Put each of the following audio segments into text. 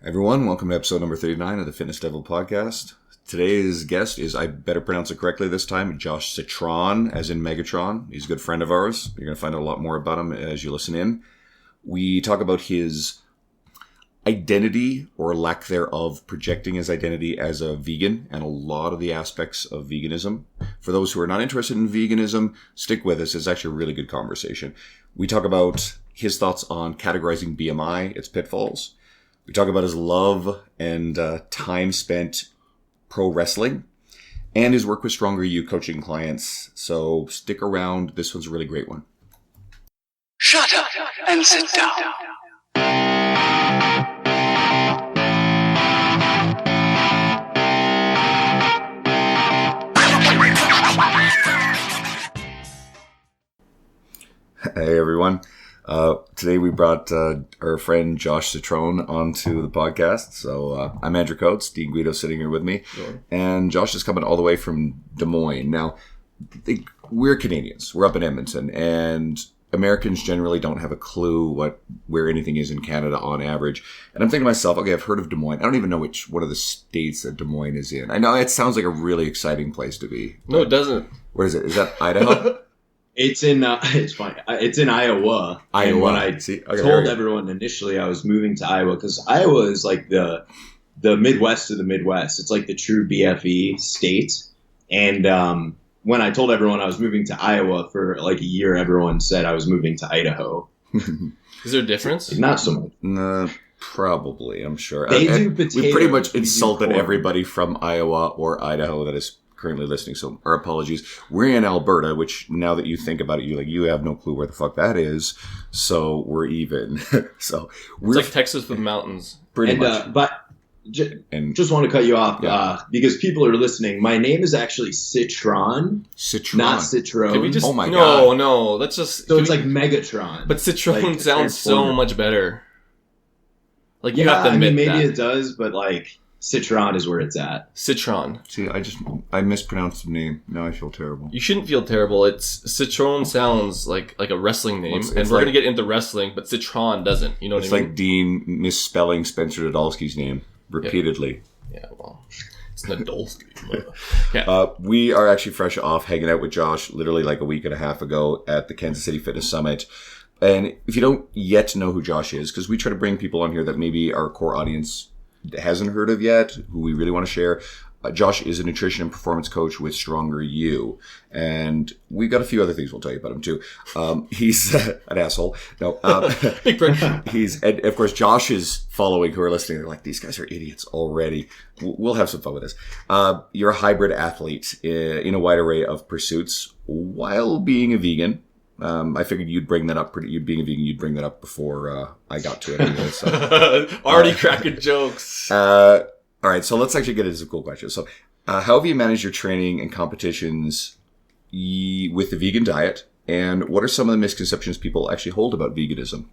Everyone, welcome to episode number 39 of the Fitness Devil podcast. Today's guest is, I better pronounce it correctly this time, Josh Citron, as in Megatron. He's a good friend of ours. You're going to find out a lot more about him as you listen in. We talk about his identity, or lack thereof, projecting his identity as a vegan, and a lot of the aspects of veganism. For those who are not interested in veganism, stick with us. It's actually a really good conversation. We talk about his thoughts on categorizing BMI, its pitfalls. We talk about his love and time spent pro wrestling and his work with Stronger You coaching clients. So stick around. This one's a really great one. Shut up and sit down. Hey, everyone. Today we brought our friend Josh Citron onto the podcast. So I'm Andrew Coates, Dean Guido sitting here with me. Sure. And Josh is coming all the way from Des Moines. Now, we're Canadians. We're up in Edmonton. And Americans generally don't have a clue where anything is in Canada on average. And I'm thinking to myself, okay, I've heard of Des Moines. I don't even know which one of the states that Des Moines is in. I know it sounds like a really exciting place to be. No, it doesn't. Where is it? Is that Idaho? It's in, it's fine. It's in Iowa. And when I told everyone initially I was moving to Iowa, because Iowa is like the Midwest of the Midwest. It's like the true BFE state. And when I told everyone I was moving to Iowa for like a year, everyone said I was moving to Idaho. Is there a difference? Not so much. No, probably, I'm sure. They do potatoes. We pretty much insulted everybody from Iowa or Idaho that is currently listening, so our apologies. We're in Alberta, which now that you think about it, you have no clue where the fuck that is. So we're even. So we're it's like Texas with mountains, pretty much. Just want to cut you off because people are listening. My name is actually Citron, not Citron. Can we just, oh my God. No. Let's just. So it's like Megatron, but Citron sounds so much better. Like you have to admit maybe it does, but like. Citron is where it's at. Citron. See, I mispronounced the name. Now I feel terrible. You shouldn't feel terrible. Citron sounds like a wrestling name, and we're gonna get into wrestling, but Citron doesn't. You know what I mean? It's like Dean misspelling Spencer Nadolsky's name repeatedly. Yeah, well, it's Nadolsky. We are actually fresh off hanging out with Josh literally like a week and a half ago at the Kansas City Fitness Summit. And if you don't yet know who Josh is, because we try to bring people on here that maybe our core audience hasn't heard of yet, who we really want to share. Josh is a nutrition and performance coach with Stronger You. And we've got a few other things we'll tell you about him too. He's an asshole. No, big prick. And of course, Josh is following who are listening. They're like, these guys are idiots already. We'll have some fun with this. You're a hybrid athlete in a wide array of pursuits while being a vegan. I figured you'd bring that up. You being a vegan, you'd bring that up before I got to it. Anyway, so. Already cracking jokes. All right, so let's actually get into some cool questions. So, how have you managed your training and competitions with the vegan diet, and what are some of the misconceptions people actually hold about veganism?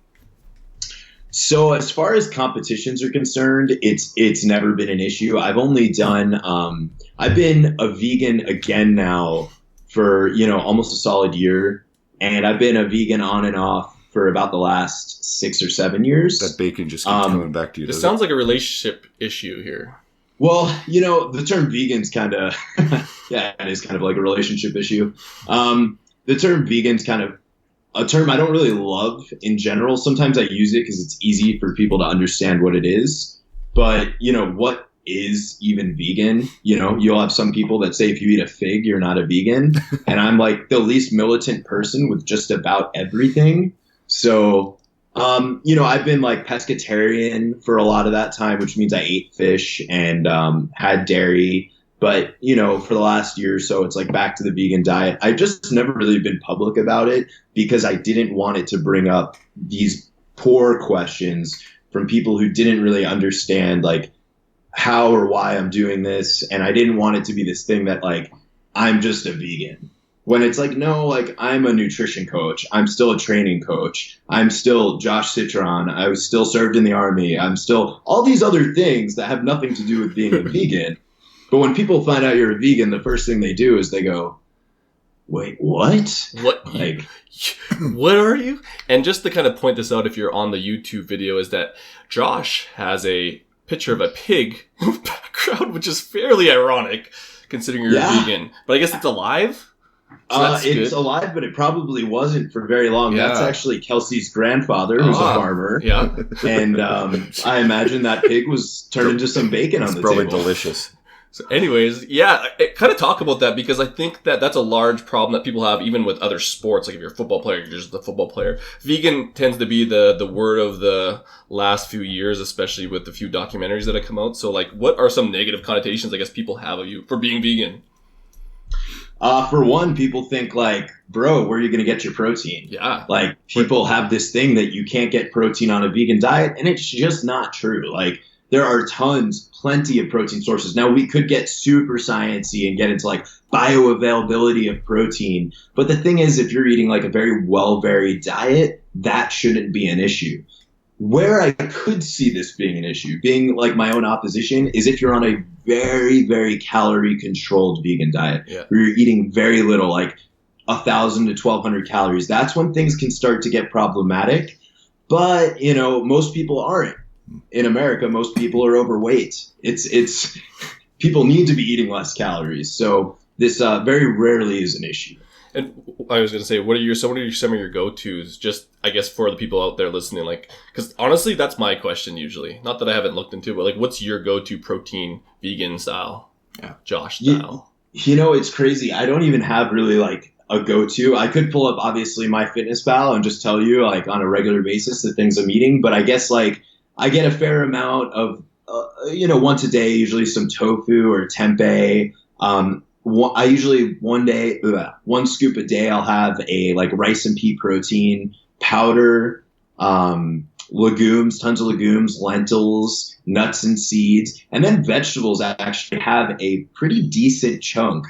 So, as far as competitions are concerned, it's never been an issue. I've only done. I've been a vegan again now for almost a solid year. And I've been a vegan on and off for about the last 6 or 7 years. That bacon just keeps coming back to you. It sounds like a relationship issue here. Well, the term vegan's kind of, it is kind of like a relationship issue. The term vegan's kind of a term I don't really love in general. Sometimes I use it because it's easy for people to understand what it is. But, what is even vegan? You'll have some people that say if you eat a fig, you're not a vegan. And I'm like the least militant person with just about everything. So, I've been like pescatarian for a lot of that time, which means I ate fish and had dairy. But, for the last year or so, it's like back to the vegan diet. I've just never really been public about it because I didn't want it to bring up these poor questions from people who didn't really understand like how or why I'm doing this. And I didn't want it to be this thing that like, I'm just a vegan. When it's like, no, like I'm a nutrition coach. I'm still a training coach. I'm still Josh Citron. I was still served in the army. I'm still all these other things that have nothing to do with being a vegan. But when people find out you're a vegan, the first thing they do is they go, wait, what? What? Like, what are you? And just to kind of point this out, if you're on the YouTube video, is that Josh has a picture of a pig in the background, which is fairly ironic considering you're a vegan. But I guess it's alive? So it's alive, but it probably wasn't for very long. Yeah. That's actually Kelsey's grandfather, who's a farmer. Yeah. And I imagine that pig was turned into some bacon on the table. Probably delicious. So anyways, kind of talk about that, because I think that that's a large problem that people have even with other sports. Like if you're a football player, you're just a football player. Vegan tends to be the word of the last few years, especially with the few documentaries that have come out. So like, what are some negative connotations I guess people have of you for being vegan? For one, people think like, bro, where are you going to get your protein? Yeah. Like people have this thing that you can't get protein on a vegan diet, and it's just not true. Like there are plenty of protein sources. Now we could get super sciencey and get into like bioavailability of protein. But the thing is, if you're eating like a very well-varied diet, that shouldn't be an issue. Where I could see this being an issue, being like my own opposition, is if you're on a very, very calorie controlled vegan diet, where you're eating very little, like 1,000 to 1,200 calories. That's when things can start to get problematic. But, you know, most people aren't. In America, most people are overweight. It's people need to be eating less calories. So this very rarely is an issue. And I was going to say, what are some of your go-tos, just, I guess, for the people out there listening? Like, because honestly, that's my question usually. Not that I haven't looked into it, but like, what's your go-to protein vegan style? Yeah. Josh style. You know, it's crazy. I don't even have really like a go-to. I could pull up, obviously, MyFitnessPal and just tell you like on a regular basis the things I'm eating. But I guess like I get a fair amount of, once a day, usually some tofu or tempeh. I usually one scoop a day, I'll have a like rice and pea protein powder, legumes, tons of legumes, lentils, nuts and seeds, and then vegetables actually have a pretty decent chunk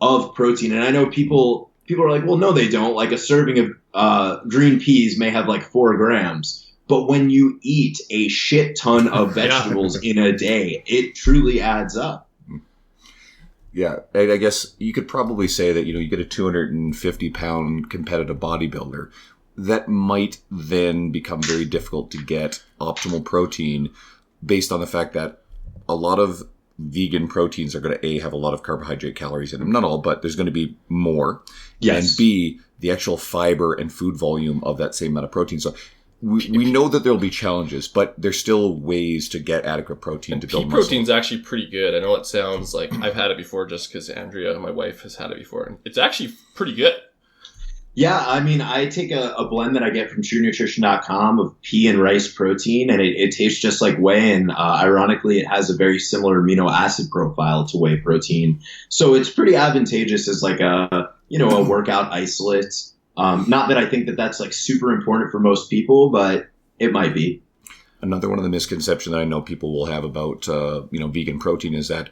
of protein. And I know people are like, well, no, they don't. Like a serving of green peas may have like 4 grams. But when you eat a shit ton of vegetables in a day, it truly adds up. Yeah, I guess you could probably say that, you get a 250-pound competitive bodybuilder. That might then become very difficult to get optimal protein based on the fact that a lot of vegan proteins are going to, have a lot of carbohydrate calories in them. Not all, but there's going to be more. Yes. And B, the actual fiber and food volume of that same amount of protein. So we know that there'll be challenges, but there's still ways to get adequate protein to build muscle. Pea protein's actually pretty good. I know it sounds like I've had it before just because Andrea, my wife, has had it before. And it's actually pretty good. Yeah, I mean, I take a blend that I get from TrueNutrition.com of pea and rice protein, and it tastes just like whey. And ironically, it has a very similar amino acid profile to whey protein. So it's pretty advantageous as like a workout isolate. Not that I think that that's like super important for most people, but it might be. Another one of the misconceptions that I know people will have about, vegan protein is that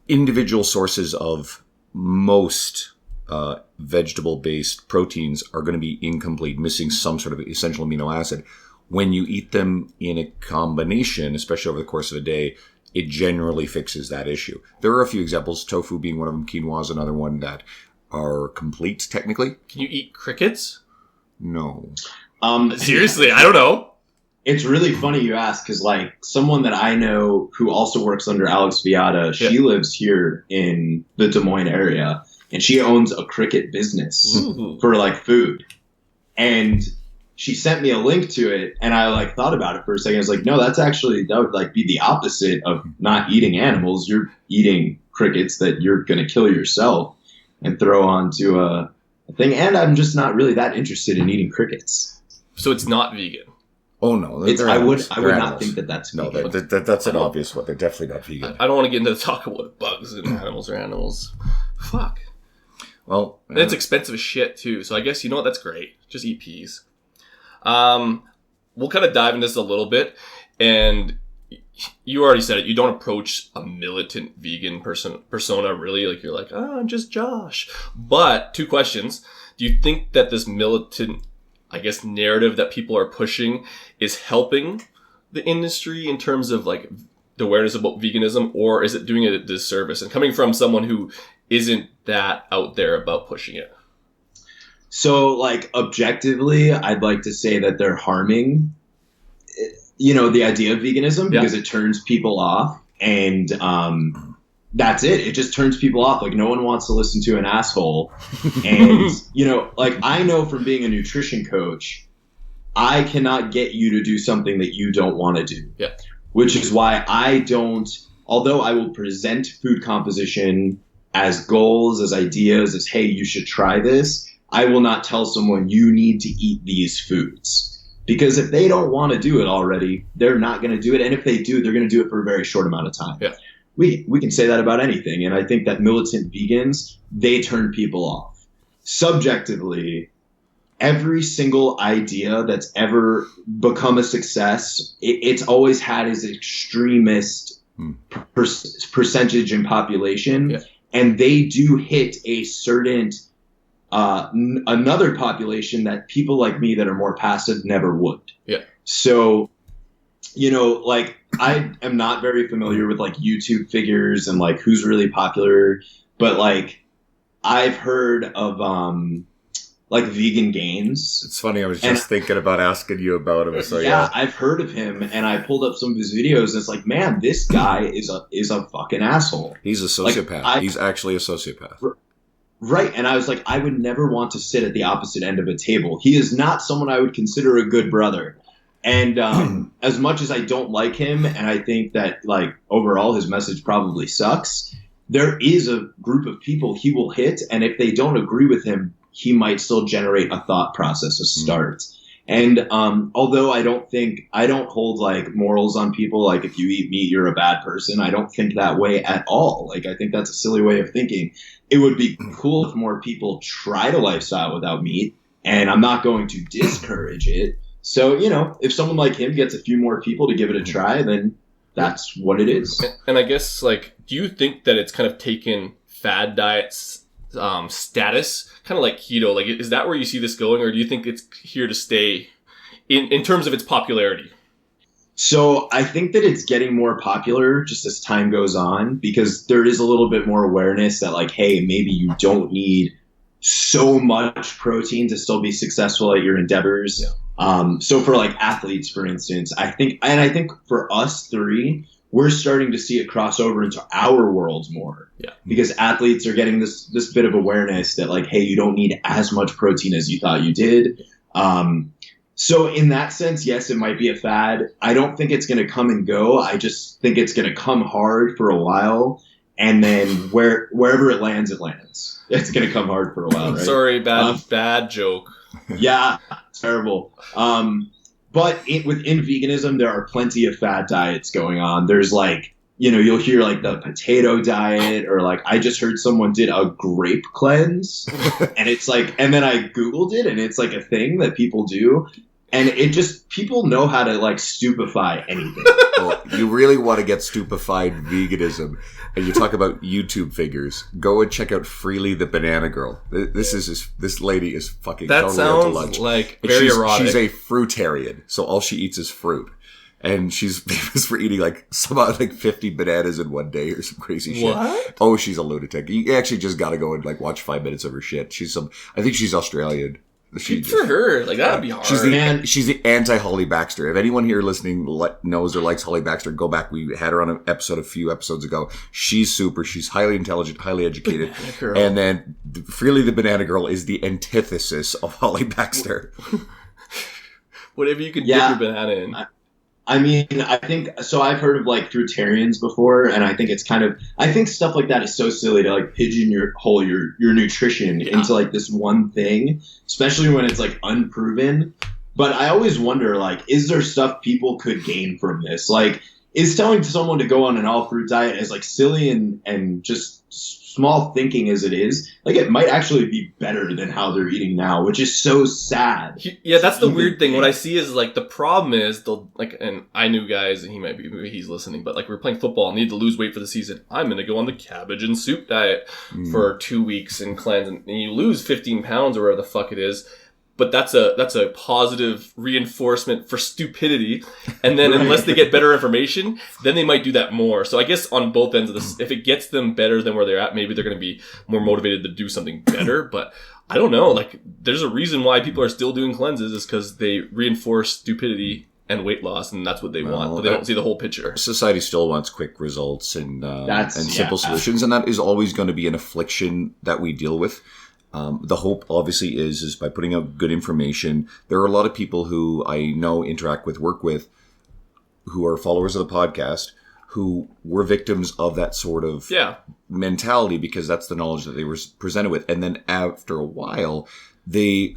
individual sources of most vegetable-based proteins are going to be incomplete, missing some sort of essential amino acid. When you eat them in a combination, especially over the course of a day, it generally fixes that issue. There are a few examples, tofu being one of them, quinoa is another one that are complete technically. Can you eat crickets? No. Seriously, I don't know. It's really funny you ask, because like someone that I know who also works under Alex Viada, she lives here in the Des Moines area, and she owns a cricket business for like food. And she sent me a link to it, and I like thought about it for a second. I was like, no, that would like be the opposite of not eating animals. You're eating crickets that you're going to kill yourself and throw onto a thing. And I'm just not really that interested in eating crickets. So it's not vegan. Oh no, I would not think that that's vegan. No, that's an obvious one. They're definitely not vegan. I don't want to get into the talk about bugs and animals or animals. Fuck. Well, and it's expensive as shit too. So I guess that's great. Just eat peas. We'll kind of dive into this a little bit, and you already said it. You don't approach a militant vegan persona really. Like you're like, I'm just Josh. But 2 questions. Do you think that this militant, I guess, narrative that people are pushing is helping the industry in terms of like the awareness about veganism, or is it doing it a disservice? And coming from someone who isn't that out there about pushing it. So like objectively, I'd like to say that they're harming the idea of veganism, because it turns people off, and that's it. It just turns people off. Like, no one wants to listen to an asshole. And, like, I know from being a nutrition coach, I cannot get you to do something that you don't want to do. Yeah. Which is why I don't, although I will present food composition as goals, as ideas, as, hey, you should try this, I will not tell someone you need to eat these foods. Because if they don't want to do it already, they're not going to do it. And if they do, they're going to do it for a very short amount of time. Yeah. We can say that about anything. And I think that militant vegans, they turn people off. Subjectively, every single idea that's ever become a success, it's always had its extremist percentage in population. Yeah. And they do hit a certain another population that people like me that are more passive never would. Yeah. So, like, I am not very familiar with like YouTube figures and like who's really popular, but like I've heard of like Vegan Gains. It's funny, I was just thinking about asking you about him. So yeah, I've heard of him, and I pulled up some of his videos, and it's like, man, this guy is a fucking asshole. He's a sociopath. Like, he's actually a sociopath. Right, and I was like, I would never want to sit at the opposite end of a table. He is not someone I would consider a good brother. And as much as I don't like him, and I think that, like, overall his message probably sucks, there is a group of people he will hit, and if they don't agree with him, he might still generate a thought process, a start. And although I don't hold, like, morals on people, like, if you eat meat, you're a bad person, I don't think that way at all. Like, I think that's a silly way of thinking. It would be cool if more people tried a lifestyle without meat, and I'm not going to discourage it. So, if someone like him gets a few more people to give it a try, then that's what it is. And I guess, like, do you think that it's kind of taken fad diets status, kind of like keto? Like, is that where you see this going, or do you think it's here to stay in terms of its popularity? So I think that it's getting more popular just as time goes on, because there is a little bit more awareness that, like, hey, maybe you don't need so much protein to still be successful at your endeavors. Yeah. So for like athletes, for instance, I think for us three, we're starting to see it cross over into our worlds more. Yeah. Because athletes are getting this bit of awareness that, like, hey, you don't need as much protein as you thought you did. So in that sense, yes, it might be a fad. I don't think it's going to come and go. I just think it's going to come hard for a while, and then wherever it lands, it lands. It's going to come hard for a while, right? Sorry, bad joke. Yeah, terrible. But within veganism, there are plenty of fad diets going on. There's, like, you'll hear like the potato diet, or like I just heard someone did a grape cleanse, and it's like, and then I Googled it, and it's like a thing that people do. And it just, people know how to, like, stupefy anything. Well, you really want to get stupefied veganism, and you talk about YouTube figures. Go and check out Freely the Banana Girl. This lady is fucking that totally out to lunch. That sounds like very erotic. She's a fruitarian, so all she eats is fruit. And she's famous for eating like 50 bananas in one day or some crazy shit. What? Oh, she's a lunatic. You actually just gotta go and like watch 5 minutes of her shit. I think she's Australian. Good for her. Like, that would be hard. She's the anti-Holly Baxter. If anyone here listening knows or likes Holly Baxter, go back. We had her on an episode a few episodes ago. She's super. She's highly intelligent, highly educated. And then Freely the Banana Girl is the antithesis of Holly Baxter. Whatever you can dip your banana in. I mean, I think, so I've heard of like fruitarians before, and I think it's I think stuff like that is so silly to like pigeonhole your nutrition into like this one thing, especially when it's like unproven. But I always wonder, like, is there stuff people could gain from this? Like, is telling someone to go on an all fruit diet as like silly and just small thinking as it is, like, it might actually be better than how they're eating now, which is so sad. Yeah, that's the weird thing. What I see is like the problem is and I knew guys, and maybe he's listening, but like, we're playing football and need to lose weight for the season. I'm going to go on the cabbage and soup diet for 2 weeks and cleanse, and you lose 15 pounds or whatever the fuck it is. But that's a positive reinforcement for stupidity. And then unless they get better information, then they might do that more. So I guess on both ends of this, if it gets them better than where they're at, maybe they're going to be more motivated to do something better. But I don't know. Like, there's a reason why people are still doing cleanses, is because they reinforce stupidity and weight loss, and that's what they Well, want, but they don't see the whole picture. Society still wants quick results and simple solutions, and that is always going to be an affliction that we deal with. The hope, obviously, is by putting out good information. There are a lot of people who I know, interact with, work with, who are followers of the podcast, who were victims of that sort of mentality because that's the knowledge that they were presented with. And then after a while, they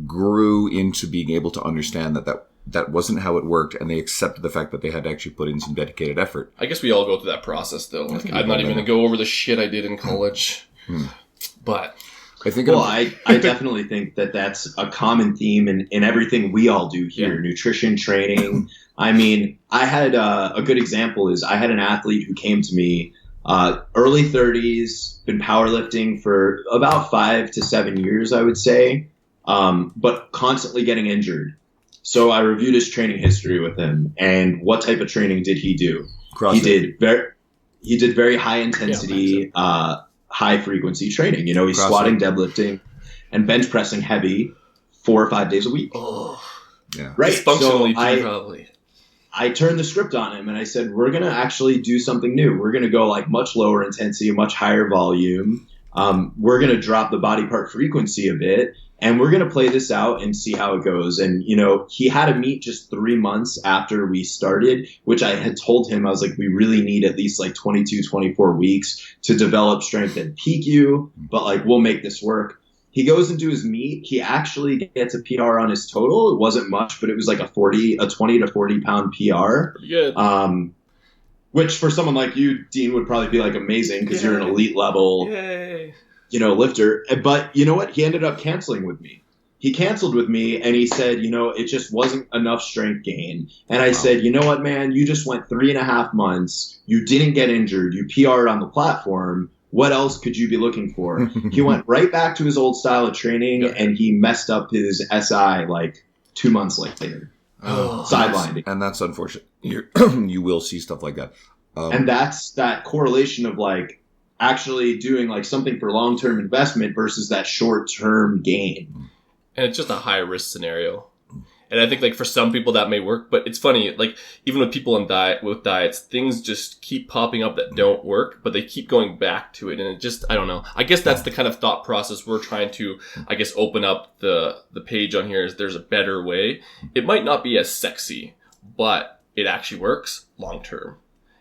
grew into being able to understand that wasn't how it worked, and they accepted the fact that they had to actually put in some dedicated effort. I guess we all go through that process, though. Like, I'm not even going to go over the shit I did in college. But I think I definitely think that that's a common theme in everything we all do here. Nutrition, training. I mean, I had a good example is I had an athlete who came to me early 30s, been powerlifting for about 5 to 7 years, I would say, but constantly getting injured. So I reviewed his training history with him, and what type of training did he do? CrossFit. He did very high intensity, high frequency training. He's CrossFit. squatting, deadlifting, and bench pressing heavy 4 or 5 days a week. oh, Yeah. Right. dysfunctionally, So probably. I turned the script on him and I said, we're going to actually do something new. We're going to go like much lower intensity, much higher volume. We're going to drop the body part frequency a bit, and we're going to play this out and see how it goes. And, he had a meet just 3 months after we started, which I had told him, I was like, we really need at least like 22, 24 weeks to develop strength and peak you, but like, we'll make this work. He goes into his meet. He actually gets a PR on his total. It wasn't much, but it was like a 20 to 40 pound PR. Pretty good. Which for someone like you, Dean, would probably be like amazing because you're an elite level, Yay. Lifter. But you know what? He ended up canceling with me. He canceled with me and he said, it just wasn't enough strength gain. And I said, you know what, man? You just went 3.5 months. You didn't get injured. You PR'd on the platform. What else could you be looking for? He went right back to his old style of training, and he messed up his SI like 2 months later. Sidelined. And that's unfortunate. You will see stuff like that. And that's that correlation of like actually doing like something for long-term investment versus that short-term gain. And it's just a high risk scenario. And I think like for some people that may work, but it's funny, like even with people with diets, things just keep popping up that don't work, but they keep going back to it. And it just, I don't know. I guess that's the kind of thought process we're trying to, open up the page on here is there's a better way. It might not be as sexy, but it actually works long term.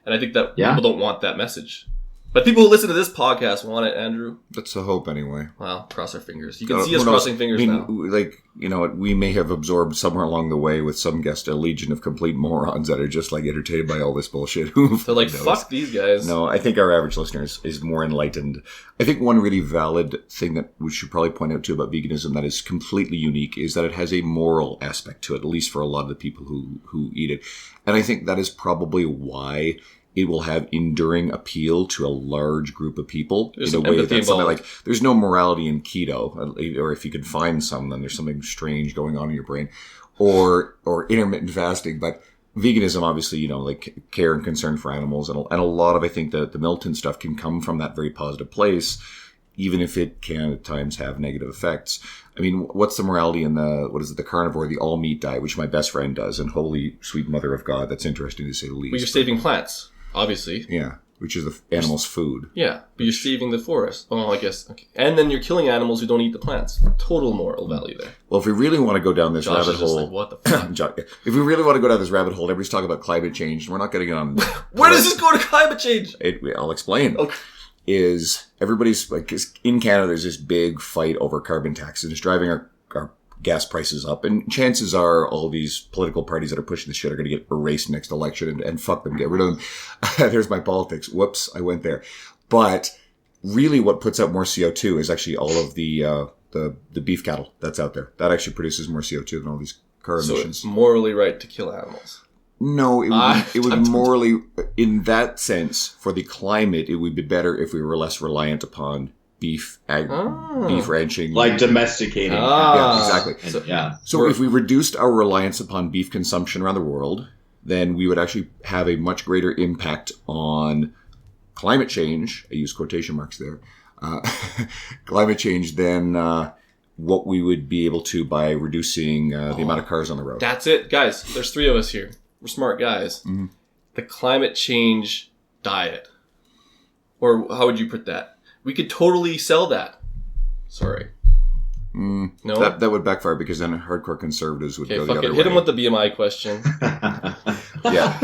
And I think that people don't want that message. But people who listen to this podcast want it, Andrew. That's the hope anyway. Well, cross our fingers. You can see us crossing fingers now. We may have absorbed somewhere along the way with some guest a legion of complete morons that are just like entertained by all this bullshit. They're like, fuck these guys. No, I think our average listener is more enlightened. I think one really valid thing that we should probably point out too about veganism that is completely unique is that it has a moral aspect to it, at least for a lot of the people who eat it. And I think that is probably why it will have enduring appeal to a large group of people in a way that's something like there's no morality in keto, or if you can find some, then there's something strange going on in your brain, or intermittent fasting. But veganism, obviously, like care and concern for animals, and a lot of I think the militant stuff can come from that very positive place, even if it can at times have negative effects. I mean, what's the morality in the carnivore, the all meat diet, which my best friend does, and holy sweet mother of God, that's interesting to say the least. Well, you're saving plants. Obviously. Yeah, which is the animal's food. Yeah, but you're saving the forest. Oh, I guess. Okay. And then you're killing animals who don't eat the plants. Total moral value there. Well, if we really want to go down this rabbit hole... Like, what the fuck? If we really want to go down this rabbit hole, everybody's talking about climate change, and we're not getting on... Where does this go to climate change? I'll explain. Okay. Is everybody's... like in Canada, there's this big fight over carbon taxes. It's driving our gas prices up, and chances are all these political parties that are pushing this shit are going to get erased next election, and fuck them, get rid of them. There's my politics. Whoops, I went there. But really what puts out more CO2 is actually all of the beef cattle that's out there. That actually produces more CO2 than all these car emissions. So it's morally right to kill animals. No, it would morally, in that sense, for the climate, it would be better if we were less reliant upon beef ranching, like domesticating. Yeah, exactly. So if we reduced our reliance upon beef consumption around the world, then we would actually have a much greater impact on climate change. I use quotation marks there. Climate change than what we would be able to by reducing the amount of cars on the road. That's it. Guys, there's 3 of us here. We're smart guys. Mm-hmm. The climate change diet. Or how would you put that? We could totally sell that. Sorry. No? That would backfire because then hardcore conservatives would go the other way. Hit him with the BMI question. Yeah.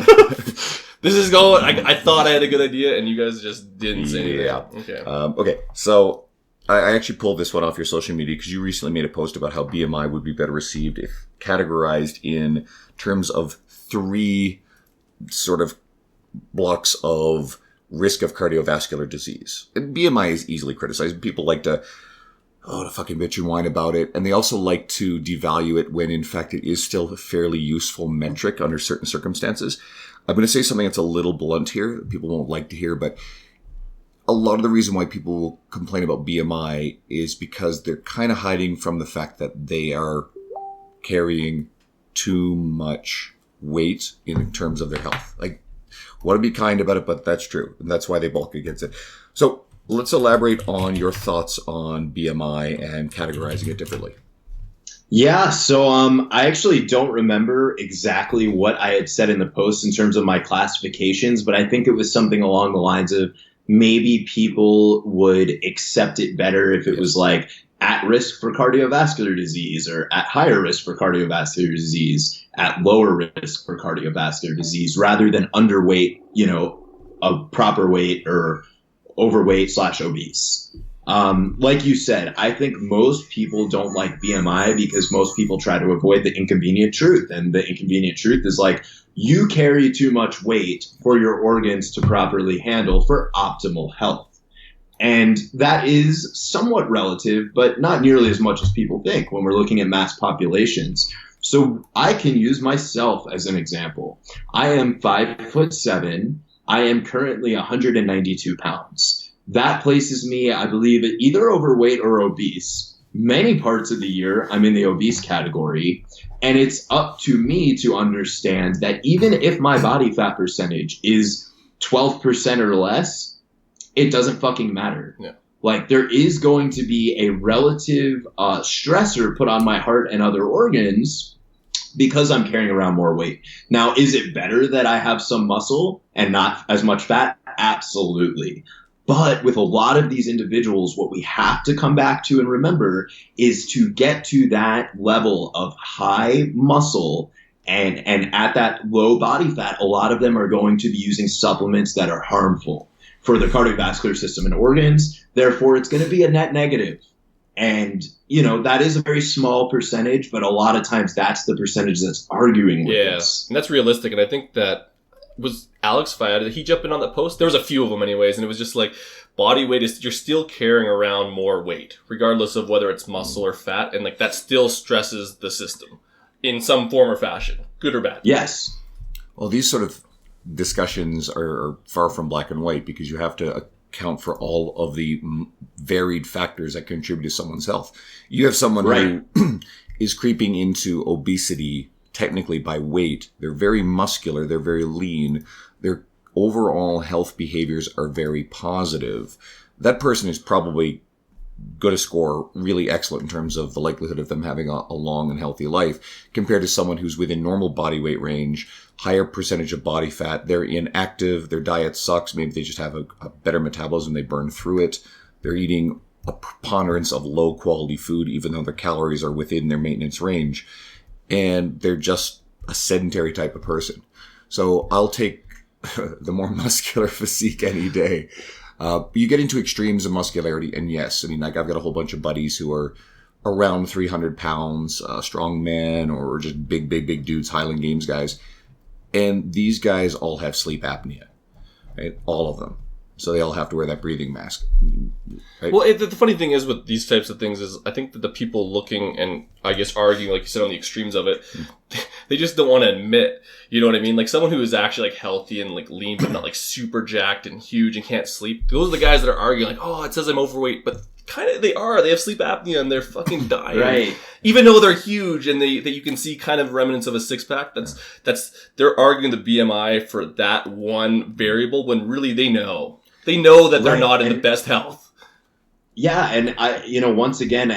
This is going... I thought I had a good idea, and you guys just didn't say anything. Yeah. Okay. Okay, so I actually pulled this one off your social media because you recently made a post about how BMI would be better received if categorized in terms of 3 sort of blocks of risk of cardiovascular disease. And BMI is easily criticized. People like to fucking bitch and whine about it. And they also like to devalue it when, in fact, it is still a fairly useful metric under certain circumstances. I'm going to say something that's a little blunt here that people won't like to hear, but a lot of the reason why people will complain about BMI is because they're kind of hiding from the fact that they are carrying too much weight in terms of their health. Like, want to be kind about it, but that's true. And that's why they bulk against it. So let's elaborate on your thoughts on BMI and categorizing it differently. Yeah, so I actually don't remember exactly what I had said in the post in terms of my classifications, but I think it was something along the lines of maybe people would accept it better if it was like at risk for cardiovascular disease or at higher risk for cardiovascular disease, at lower risk for cardiovascular disease, rather than underweight, a proper weight or overweight / obese. Like you said, I think most people don't like BMI because most people try to avoid the inconvenient truth. And the inconvenient truth is like, you carry too much weight for your organs to properly handle for optimal health. And that is somewhat relative, but not nearly as much as people think when we're looking at mass populations. So I can use myself as an example. I am 5'7". I am currently 192 pounds. That places me, I believe, either overweight or obese. Many parts of the year, I'm in the obese category. And it's up to me to understand that even if my body fat percentage is 12% or less, it doesn't fucking matter. Yeah. Like, there is going to be a relative stressor put on my heart and other organs because I'm carrying around more weight. Now, is it better that I have some muscle and not as much fat? Absolutely. But with a lot of these individuals, what we have to come back to and remember is to get to that level of high muscle and at that low body fat, a lot of them are going to be using supplements that are harmful for the cardiovascular system and organs. Therefore, it's going to be a net negative. And, that is a very small percentage, but a lot of times that's the percentage that's arguing with this. And that's realistic. And I think that was Alex Fiat. Did he jump in on that post? There was a few of them anyways. And it was just like body weight is, you're still carrying around more weight, regardless of whether it's muscle or fat. And like that still stresses the system in some form or fashion, good or bad. Yes. Well, these sort of discussions are far from black and white because you have to account for all of the varied factors that contribute to someone's health. You have someone who is creeping into obesity technically by weight. They're very muscular. They're very lean. Their overall health behaviors are very positive. That person is probably going to score really excellent in terms of the likelihood of them having a long and healthy life compared to someone who's within normal body weight range, higher percentage of body fat. They're inactive. Their diet sucks. Maybe they just have a better metabolism. They burn through it. They're eating a preponderance of low quality food, even though their calories are within their maintenance range. And they're just a sedentary type of person. So I'll take the more muscular physique any day. You get into extremes of muscularity, and yes, I mean, like I've got a whole bunch of buddies who are around 300 pounds, strong men, or just big dudes, Highland Games guys. And these guys all have sleep apnea, right? All of them. So they all have to wear that breathing mask. Right? Well, the funny thing is with these types of things is I think that the people looking and I guess arguing, like you said, on the extremes of it, they just don't want to admit, you know what I mean? Like someone who is actually like healthy and like lean, but not like super jacked and huge and can't sleep. Those are the guys that are arguing like, oh, it says I'm overweight, but kind of they are. They have sleep apnea and they're fucking dying. Right. Even though they're huge and that you can see kind of remnants of a six pack. They're arguing the BMI for that one variable when really they know. They know that they're not in the best health. Yeah, and once again,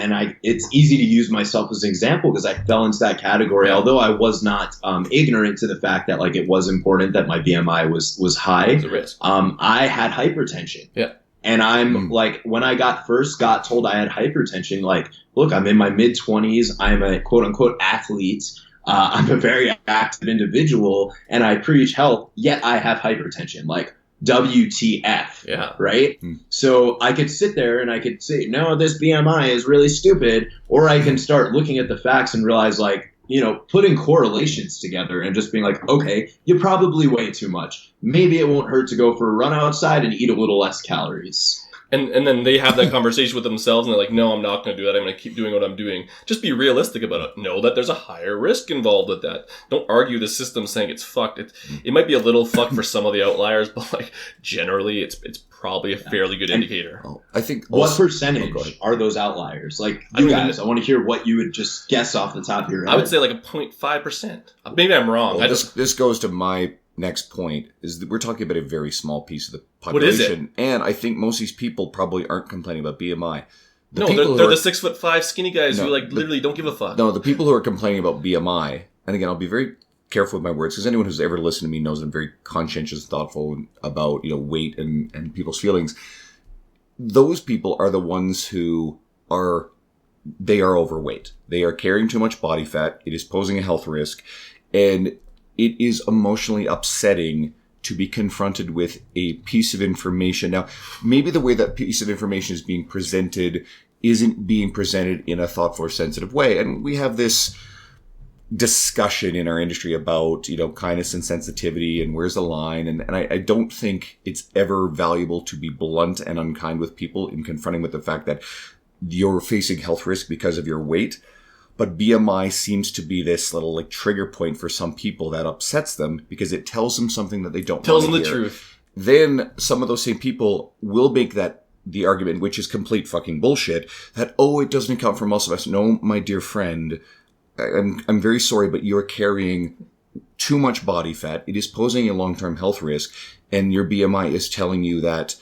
it's easy to use myself as an example because I fell into that category. Although I was not ignorant to the fact that like it was important that my BMI was high. It's a risk. I had hypertension. Yeah. And I'm like, when I first got told I had hypertension, like, look, I'm in my mid-20s. I'm a quote unquote athlete. I'm a very active individual, and I preach health. Yet I have hypertension. Like, WTF, Yeah. right? So I could sit there and I could say, no, this BMI is really stupid. Or I can start looking at the facts and realize, like, putting correlations together and just being like, okay, you probably weigh too much. Maybe it won't hurt to go for a run outside and eat a little less calories. And then they have that conversation with themselves, and they're like, no, I'm not going to do that. I'm going to keep doing what I'm doing. Just be realistic about it. Know that there's a higher risk involved with that. Don't argue the system saying it's fucked. It might be a little fucked for some of the outliers, but like generally it's probably a fairly good indicator. I think what percentage are those outliers? Like, you guys, I want to hear what you would just guess off the top of your head. I would say like a 0.5%. Maybe I'm wrong. Well, this goes to my next point, is that we're talking about a very small piece of the population. What is it? And I think most of these people probably aren't complaining about BMI. They're the 6'5" skinny guys who like literally don't give a fuck. No, the people who are complaining about BMI, and again, I'll be very careful with my words, because anyone who's ever listened to me knows I'm very conscientious, thoughtful about weight and people's feelings. Those people are the ones who are overweight. They are carrying too much body fat. It is posing a health risk, and it is emotionally upsetting to be confronted with a piece of information. Now, maybe the way that piece of information is being presented isn't being presented in a thoughtful or sensitive way. And we have this discussion in our industry about, kindness and sensitivity and where's the line. And I don't think it's ever valuable to be blunt and unkind with people in confronting with the fact that you're facing health risk because of your weight. But BMI seems to be this little trigger point for some people that upsets them because it tells them something that they don't want to hear. Tells them the truth. Then some of those same people will make that the argument, which is complete fucking bullshit, that, it doesn't account for muscle mass. No, my dear friend, I'm very sorry, but you're carrying too much body fat. It is posing a long-term health risk, and your BMI is telling you that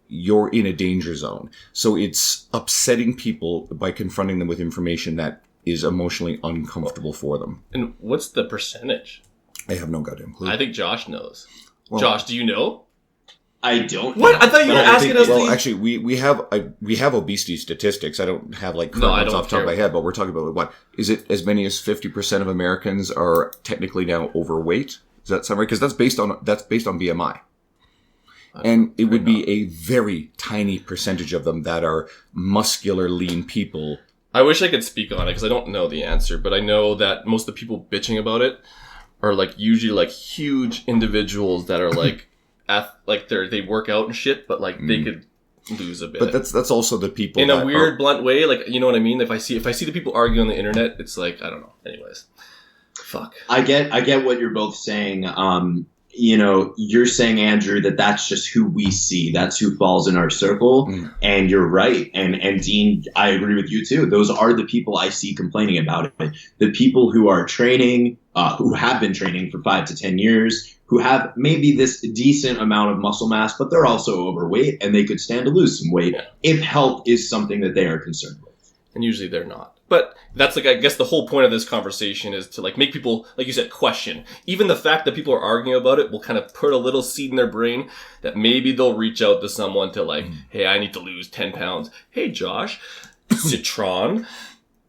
you're in a danger zone. So it's upsetting people by confronting them with information that is emotionally uncomfortable for them. And what's the percentage? I have no goddamn clue. I think Josh knows. Well, Josh, do you know? I don't. What? I thought you were asking us. Well, actually, we have obesity statistics. I don't have current ones off the top of my head, but we're talking about what is it? As many as 50% of Americans are technically now overweight. Does that sound right? Because that's based on BMI. And it would be a very tiny percentage of them that are muscular, lean people. I wish I could speak on it because I don't know the answer, but I know that most of the people bitching about it are usually huge individuals that are they work out and shit, but they could lose a bit. But that's also the people in a weird, blunt way. You know what I mean? If I see the people argue on the internet, it's I don't know. Anyways, fuck. I get what you're both saying. You're saying, Andrew, that's just who we see. That's who falls in our circle. And you're right. And Dean, I agree with you too. Those are the people I see complaining about it. The people who are training, who have been training for 5 to 10 years, who have maybe this decent amount of muscle mass, but they're also overweight and they could stand to lose some weight if health is something that they are concerned with. And usually they're not. But that's I guess the whole point of this conversation is to make people, like you said, question. Even the fact that people are arguing about it will kind of put a little seed in their brain that maybe they'll reach out to someone to hey, I need to lose 10 pounds. Hey, Josh, Citron,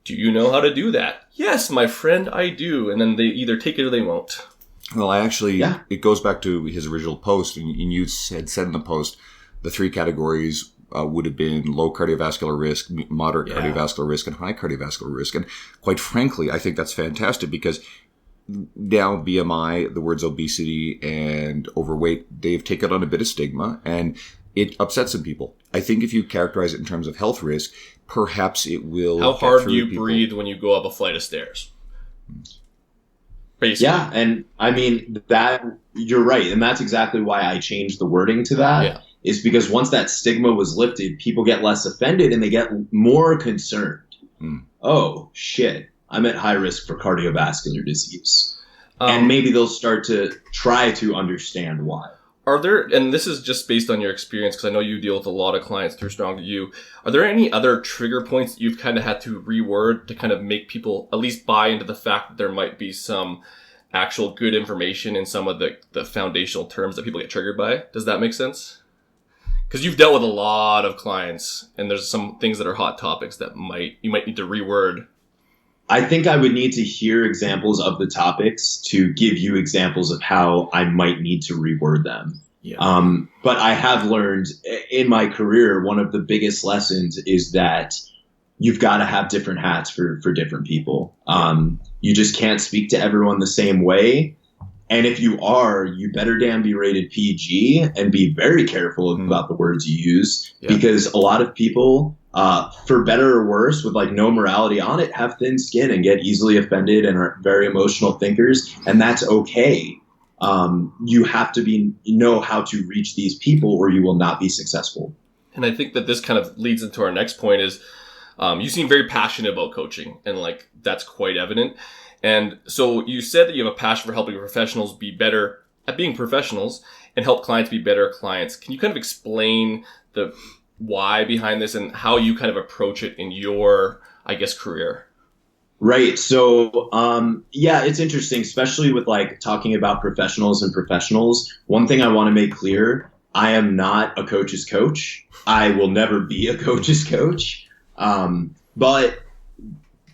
do you know how to do that? Yes, my friend, I do. And then they either take it or they won't. Well, it goes back to his original post, and you had said in the post, the 3 categories would have been low cardiovascular risk, moderate cardiovascular risk, and high cardiovascular risk. And quite frankly, I think that's fantastic because now BMI, the words obesity and overweight, they've taken on a bit of stigma and it upsets some people. I think if you characterize it in terms of health risk, perhaps it will. How hard do you breathe when you go up a flight of stairs? Basically. Yeah, and I mean, that you're right. And that's exactly why I changed the wording to that. Yeah. Is because once that stigma was lifted, people get less offended and they get more concerned. Oh, shit, I'm at high risk for cardiovascular disease. And maybe they'll start to try to understand why. Are there, and this is just based on your experience, because I know you deal with a lot of clients through Strong to You, are there any other trigger points that you've kind of had to reword to kind of make people at least buy into the fact that there might be some actual good information in some of the foundational terms that people get triggered by? Does that make sense? Because you've dealt with a lot of clients, and there's some things that are hot topics that you might need to reword. I think I would need to hear examples of the topics to give you examples of how I might need to reword them. Yeah. But I have learned in my career, one of the biggest lessons is that you've got to have different hats for different people. You just can't speak to everyone the same way. And if you are, you better damn be rated PG and be very careful about the words you use, because a lot of people, for better or worse, with like no morality on it, have thin skin and get easily offended and are very emotional thinkers. And that's okay. You have to know how to reach these people or you will not be successful. And I think that this kind of leads into our next point is, you seem very passionate about coaching, and like that's quite evident. And so you said that you have a passion for helping professionals be better at being professionals and help clients be better clients. Can you kind of explain the why behind this and how you kind of approach it in your, I guess, career? Right. So, it's interesting, especially with like talking about professionals and professionals. One thing I want to make clear, I am not a coach's coach. I will never be a coach's coach. But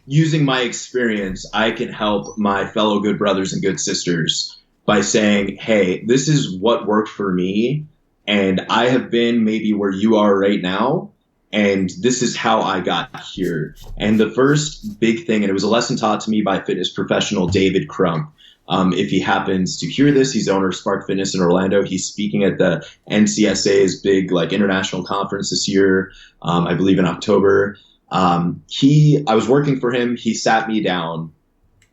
using my experience, I can help my fellow good brothers and good sisters by saying, hey, this is what worked for me. And I have been maybe where you are right now. And this is how I got here. And the first big thing, and it was a lesson taught to me by fitness professional David Crump. If he happens to hear this, he's the owner of Spark Fitness in Orlando. He's speaking at the NCSA's big like international conference this year, I believe in October. I was working for him. He sat me down.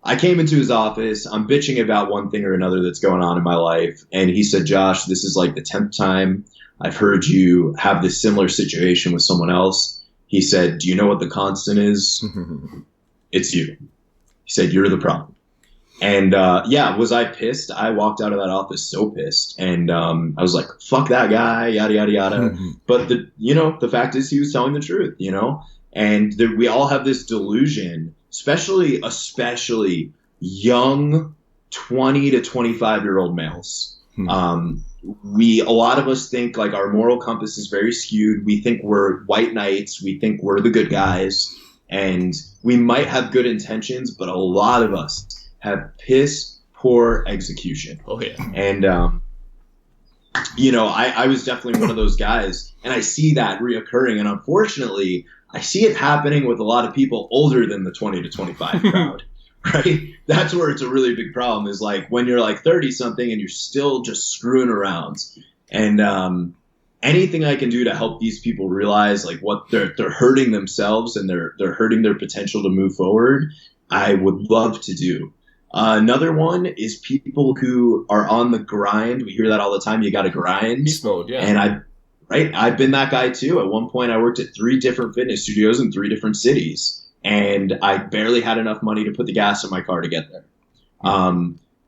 I came into his office. I'm bitching about one thing or another that's going on in my life. And he said, Josh, this is like the 10th time I've heard you have this similar situation with someone else. He said, do you know what the constant is? It's you. He said, you're the problem. And was I pissed? I walked out of that office so pissed. And I was like, fuck that guy, yada, yada, yada. But the fact is he was telling the truth, And we all have this delusion, especially young 20 to 25-year-old males. A lot of us think like our moral compass is very skewed. We think we're white knights. We think we're the good guys. And we might have good intentions, but a lot of us have piss poor execution. Oh, yeah. And, I was definitely one of those guys. And I see that reoccurring. And unfortunately, I see it happening with a lot of people older than the 20 to 25 crowd. Right? That's where it's a really big problem, is like when you're like 30 something and you're still just screwing around. And anything I can do to help these people realize like what they're hurting themselves and they're hurting their potential to move forward, I would love to do. Another one is people who are on the grind. We hear that all the time. You got to grind. Beast mode, yeah. And I've been that guy too. At one point I worked at 3 different fitness studios in 3 different cities. And I barely had enough money to put the gas in my car to get there.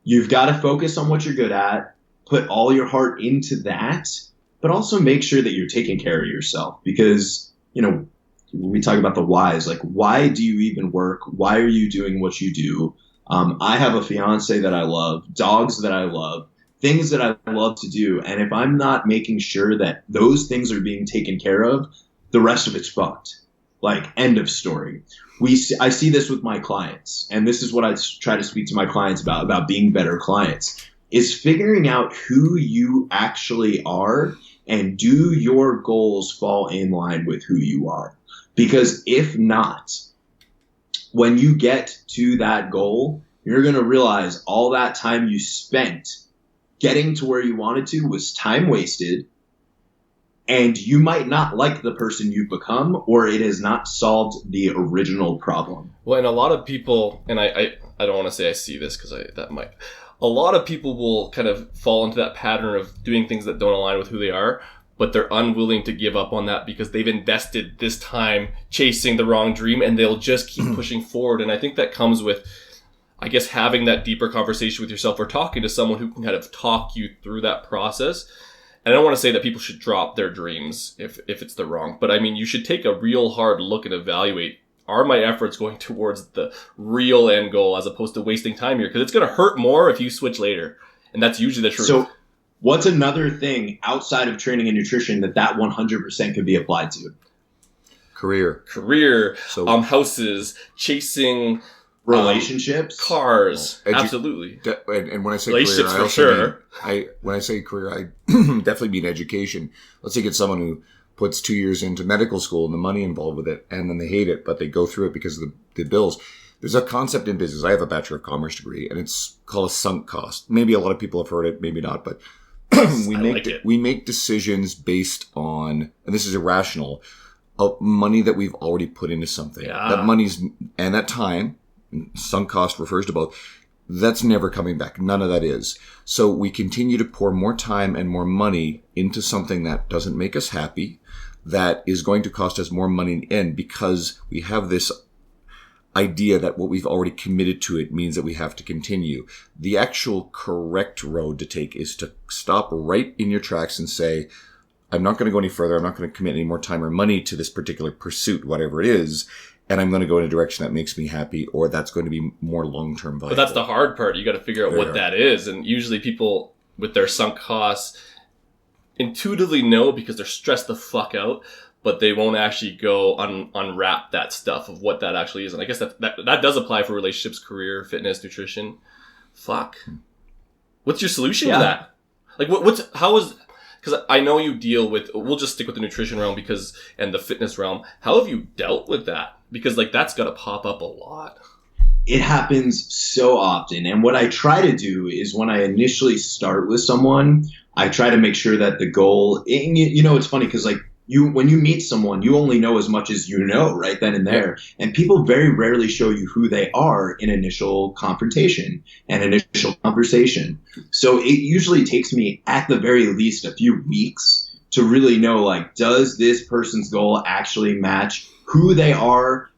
You've got to focus on what you're good at, put all your heart into that, but also make sure that you're taking care of yourself. Because, we talk about the whys, like why do you even work? Why are you doing what you do? I have a fiance that I love, dogs that I love, things that I love to do. And if I'm not making sure that those things are being taken care of, the rest of it's fucked. Like, end of story. I see this with my clients, and this is what I try to speak to my clients about being better clients, is figuring out who you actually are and do your goals fall in line with who you are? Because if not, when you get to that goal, you're going to realize all that time you spent getting to where you wanted to was time wasted. And you might not like the person you've become, or it has not solved the original problem. Well, and a lot of people, and I don't want to say I see this because a lot of people will kind of fall into that pattern of doing things that don't align with who they are, but they're unwilling to give up on that because they've invested this time chasing the wrong dream, and they'll just keep pushing forward. And I think that comes with I guess having that deeper conversation with yourself or talking to someone who can kind of talk you through that process. And I don't want to say that people should drop their dreams if it's the wrong, but I mean, you should take a real hard look and evaluate, are my efforts going towards the real end goal as opposed to wasting time here? Because it's going to hurt more if you switch later. And that's usually the truth. So what's another thing outside of training and nutrition that 100% could be applied to? Career, So houses, chasing relationships, cars. Absolutely. And when I say career, relationships I for also sure. when I say career, I definitely mean education. Let's say it's someone who puts 2 years into medical school and the money involved with it, and then they hate it, but they go through it because of the bills. There's a concept in business. I have a Bachelor of Commerce degree, and it's called a sunk cost. Maybe a lot of people have heard it, maybe not, but we make decisions based on, and this is irrational, money that we've already put into something. Yeah. That money's, and that time, sunk cost refers to both, that's never coming back. None of that is. So we continue to pour more time and more money into something that doesn't make us happy, that is going to cost us more money in the end, because we have this idea that what we've already committed to it means that we have to continue. The actual correct road to take is to stop right in your tracks and say, I'm not going to go any further. I'm not going to commit any more time or money to this particular pursuit, whatever it is. And I'm going to go in a direction that makes me happy, or that's going to be more long-term viable. But that's the hard part. You got to figure out what that is. And usually people with their sunk costs intuitively know because they're stressed the fuck out, but they won't actually go unwrap that stuff of what that actually is. And I guess that does apply for relationships, career, fitness, nutrition. Fuck. What's your solution to that? Like because I know you deal with, we'll just stick with the nutrition realm and the fitness realm. How have you dealt with that? Because that's got to pop up a lot. It happens so often. And what I try to do is when I initially start with someone, I try to make sure that the goal, and it's funny because when you meet someone, you only know as much as you know right then and there. And people very rarely show you who they are in initial confrontation and initial conversation. So it usually takes me at the very least a few weeks to really know, does this person's goal actually match who they are?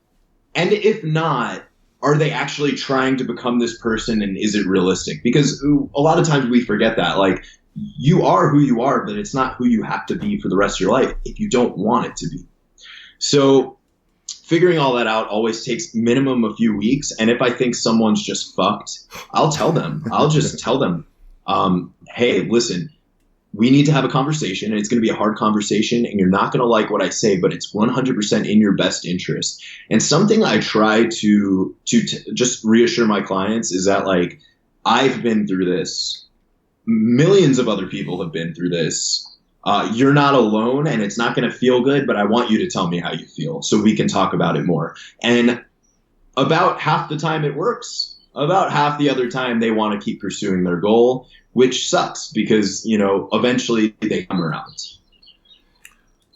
And if not, are they actually trying to become this person, and is it realistic? Because a lot of times we forget that, you are who you are, but it's not who you have to be for the rest of your life if you don't want it to be. So figuring all that out always takes minimum a few weeks. And if I think someone's just fucked, I'll tell them. I'll just tell them, hey, listen, we need to have a conversation, and it's going to be a hard conversation, and you're not going to like what I say, but it's 100% in your best interest. And something I try to just reassure my clients is that, I've been through this. Millions of other people have been through this. You're not alone, and it's not going to feel good, but I want you to tell me how you feel so we can talk about it more. And about half the time it works. About half the other time they want to keep pursuing their goal, which sucks because, eventually they come around.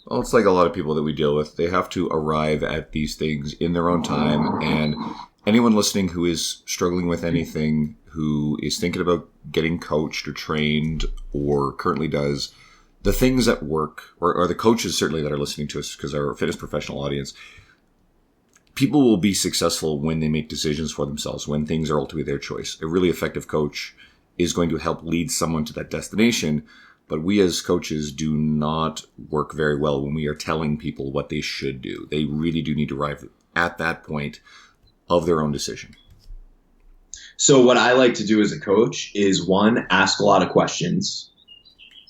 Well, it's like a lot of people that we deal with. They have to arrive at these things in their own time. And anyone listening who is struggling with anything, who is thinking about getting coached or trained or currently does, the things that work, or the coaches certainly that are listening to us because our fitness professional audience, people will be successful when they make decisions for themselves, when things are ultimately their choice. A really effective coach is going to help lead someone to that destination. But we as coaches do not work very well when we are telling people what they should do. They really do need to arrive at that point of their own decision. So what I like to do as a coach is, one, ask a lot of questions.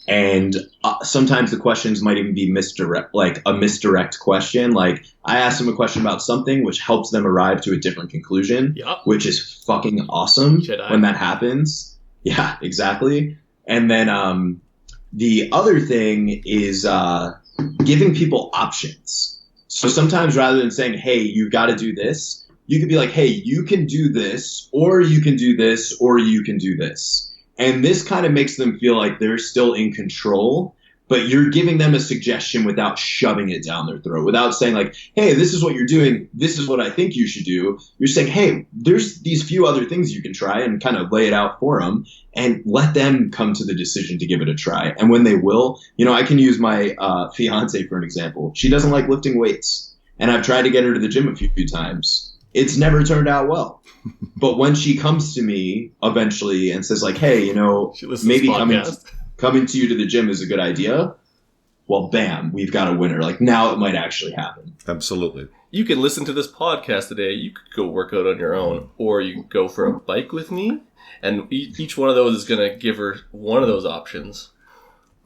And sometimes the questions might even be a misdirect question. I ask them a question about something which helps them arrive to a different conclusion, which is fucking awesome when that happens. Yeah, exactly. And then the other thing is giving people options. So sometimes rather than saying, hey, you got to do this, you could be like, hey, you can do this, or you can do this, or you can do this. And this kind of makes them feel like they're still in control, but you're giving them a suggestion without shoving it down their throat, without saying hey, this is what you're doing. This is what I think you should do. You're saying, hey, there's these few other things you can try, and kind of lay it out for them and let them come to the decision to give it a try. And when they will, I can use my fiance for an example. She doesn't like lifting weights, and I've tried to get her to the gym a few times. it's never turned out well. But when she comes to me eventually and says like, hey, maybe coming to you to the gym is a good idea. Well, bam, we've got a winner. Like now it might actually happen. Absolutely. You can listen to this podcast today. You could go work out on your own, or you can go for a bike with me. And each one of those is going to give her one of those options.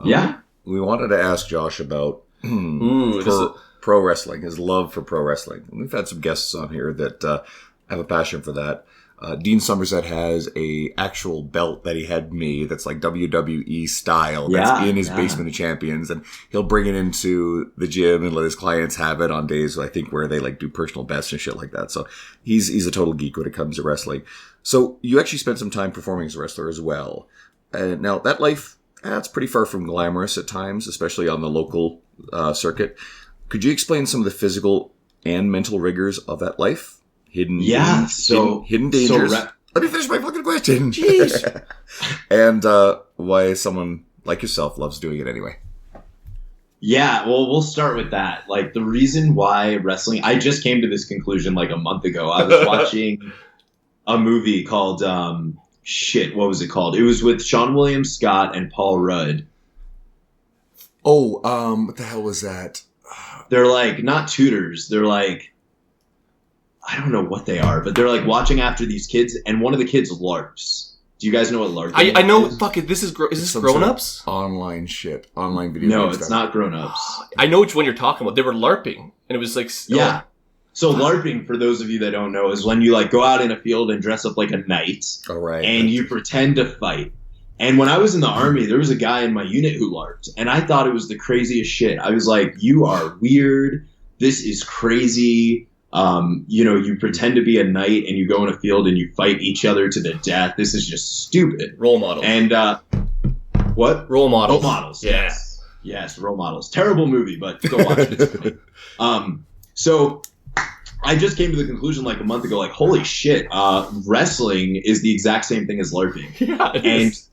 Yeah. We wanted to ask Josh about pro wrestling, his love for pro wrestling. And we've had some guests on here that have a passion for that. Dean Somerset has a actual belt that he had made that's like WWE style that's in his basement of champions, and he'll bring it into the gym and let his clients have it on days I think where they like do personal bests and shit like that. So he's a total geek when it comes to wrestling. So you actually spent some time performing as a wrestler as well. Now that life, that's pretty far from glamorous at times, especially on the local circuit. Could you explain some of the physical and mental rigors of that life? Hidden dangers. Let me finish my fucking question. Jeez. And why someone like yourself loves doing it anyway. Yeah, well, we'll start with that. Like the reason why wrestling, I just came to this conclusion like a month ago. I was watching a movie called, what was it called? It was with Sean William Scott and Paul Rudd. Oh, what the hell was that? They're like, not tutors. They're like, I don't know what they are, but they're like watching after these kids, and one of the kids LARPs. Do you guys know what LARP is? I know. Fuck it. Is this grown-ups? Online shit. Online video. No, it's not grown-ups. I know which one you're talking about. They were LARPing, and it was like... Yeah. So LARPing, for those of you that don't know, is when you like go out in a field and dress up like a knight. Oh, right. And you pretend to fight. And when I was in the Army, there was a guy in my unit who LARPed, and I thought it was the craziest shit. I was like, you are weird. This is crazy. You pretend to be a knight and you go in a field and you fight each other to the death. This is just stupid. Role models. And, what? Role models. Role models. Yeah. Yes, role models. Terrible movie, but go watch it. It's funny. So I just came to the conclusion like a month ago, like, holy shit, wrestling is the exact same thing as LARPing. Yeah, it is.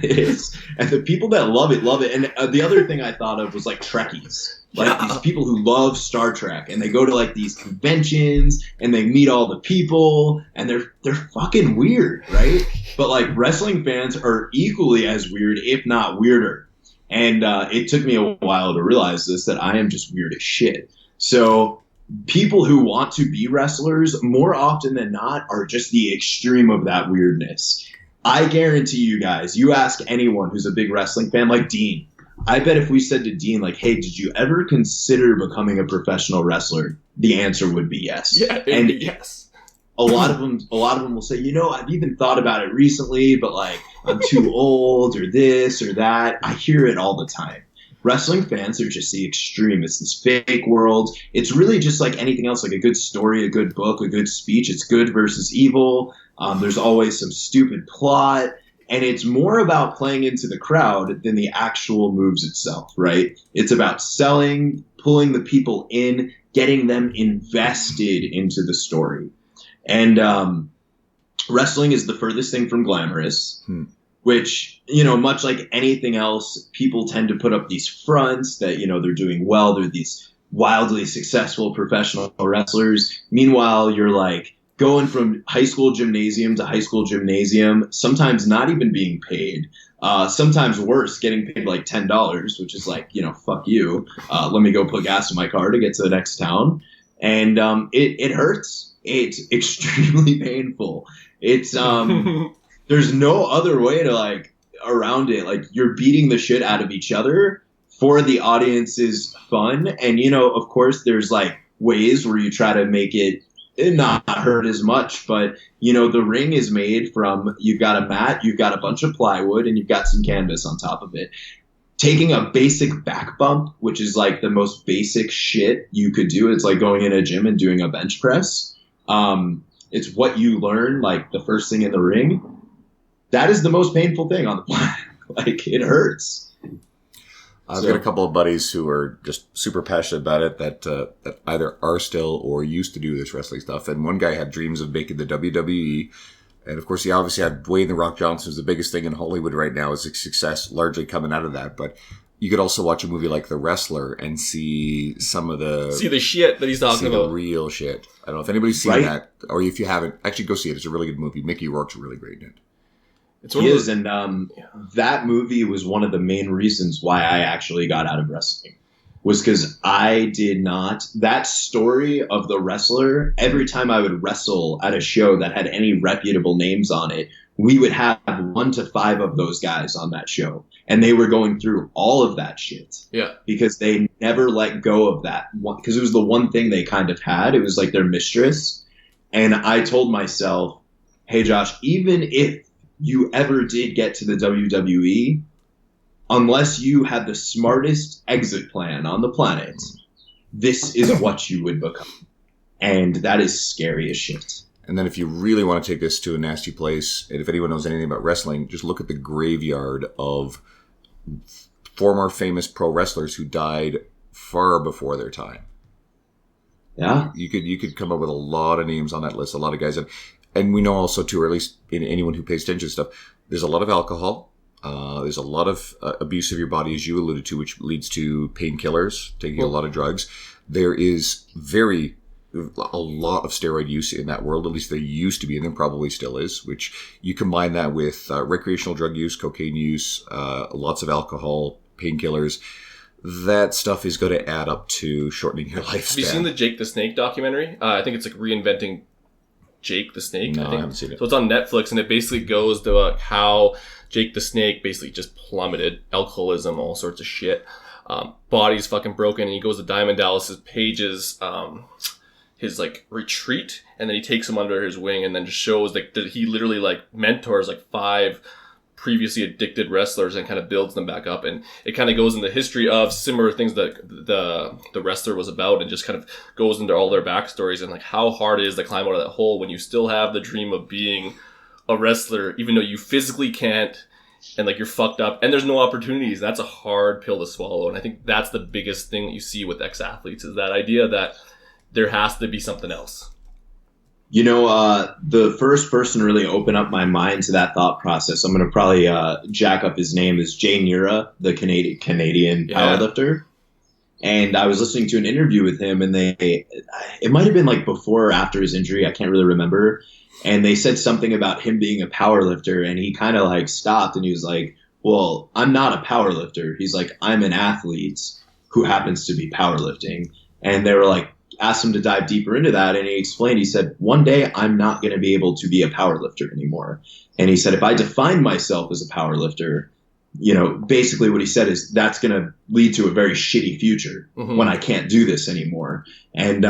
It is. And the people that love it, love it. And the other thing I thought of was like Trekkies. Like these people who love Star Trek, and they go to like these conventions and they meet all the people, and they're fucking weird, right? But like wrestling fans are equally as weird, if not weirder. And it took me a while to realize this, that I am just weird as shit. So people who want to be wrestlers more often than not are just the extreme of that weirdness. I guarantee you guys, you ask anyone who's a big wrestling fan, like Dean, I bet if we said to Dean, like, hey, did you ever consider becoming a professional wrestler? The answer would be yes. Yeah, and yes. A lot of them will say, I've even thought about it recently, but like I'm too old or this or that. I hear it all the time. Wrestling fans are just the extreme. It's this fake world. It's really just like anything else, like a good story, a good book, a good speech. It's good versus evil. There's always some stupid plot. And it's more about playing into the crowd than the actual moves itself, right? It's about selling, pulling the people in, getting them invested into the story. And wrestling is the furthest thing from glamorous, which, much like anything else, people tend to put up these fronts that, they're doing well. They're these wildly successful professional wrestlers. Meanwhile, you're like, going from high school gymnasium to high school gymnasium, sometimes not even being paid, sometimes worse, getting paid like $10, which is like, fuck you. Let me go put gas in my car to get to the next town. And it hurts. It's extremely painful. It's there's no other way to like around it. Like you're beating the shit out of each other for the audience's fun. And, of course, there's like ways where you try to make it not hurt as much, but the ring is made from, you've got a mat, you've got a bunch of plywood, and you've got some canvas on top of it. Taking a basic back bump, which is like the most basic shit you could do, it's like going in a gym and doing a bench press. It's what you learn like the first thing in the ring. That is the most painful thing on the planet. Like it hurts. I've got a couple of buddies who are just super passionate about it that either are still or used to do this wrestling stuff. And one guy had dreams of making the WWE. And of course, he obviously had Dwayne "The Rock" Johnson, who's the biggest thing in Hollywood right now, is a success largely coming out of that. But You could also watch a movie like The Wrestler and see some of the... See the shit that he's talking see about. the real shit. I don't know if anybody's seen that, or if you haven't, actually go see it. It's a really good movie. Mickey Rourke's really great in it. He is, and that movie was one of the main reasons why I actually got out of wrestling. Was because I did not... That story of The Wrestler, every time I would wrestle at a show that had any reputable names on it, we would have 1 to 5 of those guys on that show. And they were going through all of that shit. Yeah. Because they never let go of that. Because it was the one thing they kind of had. It was like their mistress. And I told myself, hey, Josh, even if you ever did get to the WWE, unless you had the smartest exit plan on the planet, this is what you would become. And that is scary as shit. And then if you really want to take this to a nasty place, and if anyone knows anything about wrestling, just look at the graveyard of former famous pro wrestlers who died far before their time. Yeah. You could come up with a lot of names on that list, a lot of guys. And we know also, too, or at least in anyone who pays attention to stuff, there's a lot of alcohol. There's a lot of abuse of your body, as you alluded to, which leads to painkillers, taking a lot of drugs. There is a lot of steroid use in that world. At least there used to be, and there probably still is, which you combine that with recreational drug use, cocaine use, lots of alcohol, painkillers. That stuff is going to add up to shortening your lifespan. Have you seen the Jake the Snake documentary? I think it's like reinventing Jake the Snake. No, I haven't seen it. So it's on Netflix, and it basically goes to how Jake the Snake basically just plummeted. Alcoholism, all sorts of shit. Body's fucking broken, and he goes to Diamond Dallas's Page's his like retreat, and then he takes him under his wing, and then just shows like that he literally like mentors like 5 previously addicted wrestlers and kind of builds them back up, and it kind of goes into the history of similar things that the wrestler was about, and just kind of goes into all their backstories and like how hard it is to climb out of that hole when you still have the dream of being a wrestler, even though you physically can't, and like you're fucked up and there's no opportunities. That's a hard pill to swallow, and I think that's the biggest thing that you see with ex-athletes is that idea that there has to be something else. You know, the first person to really open up my mind to that thought process, I'm going to probably jack up his name, is Jay Nira, the Canadian powerlifter. And I was listening to an interview with him, and it might have been like before or after his injury, I can't really remember. And they said something about him being a powerlifter, and he kind of like stopped, and he was like, well, I'm not a powerlifter. He's like, I'm an athlete who happens to be powerlifting. And they were like, asked him to dive deeper into that, and he explained, he said, one day I'm not going to be able to be a powerlifter anymore. And he said, if I define myself as a powerlifter, you know, basically what he said is that's going to lead to a very shitty future when I can't do this anymore. And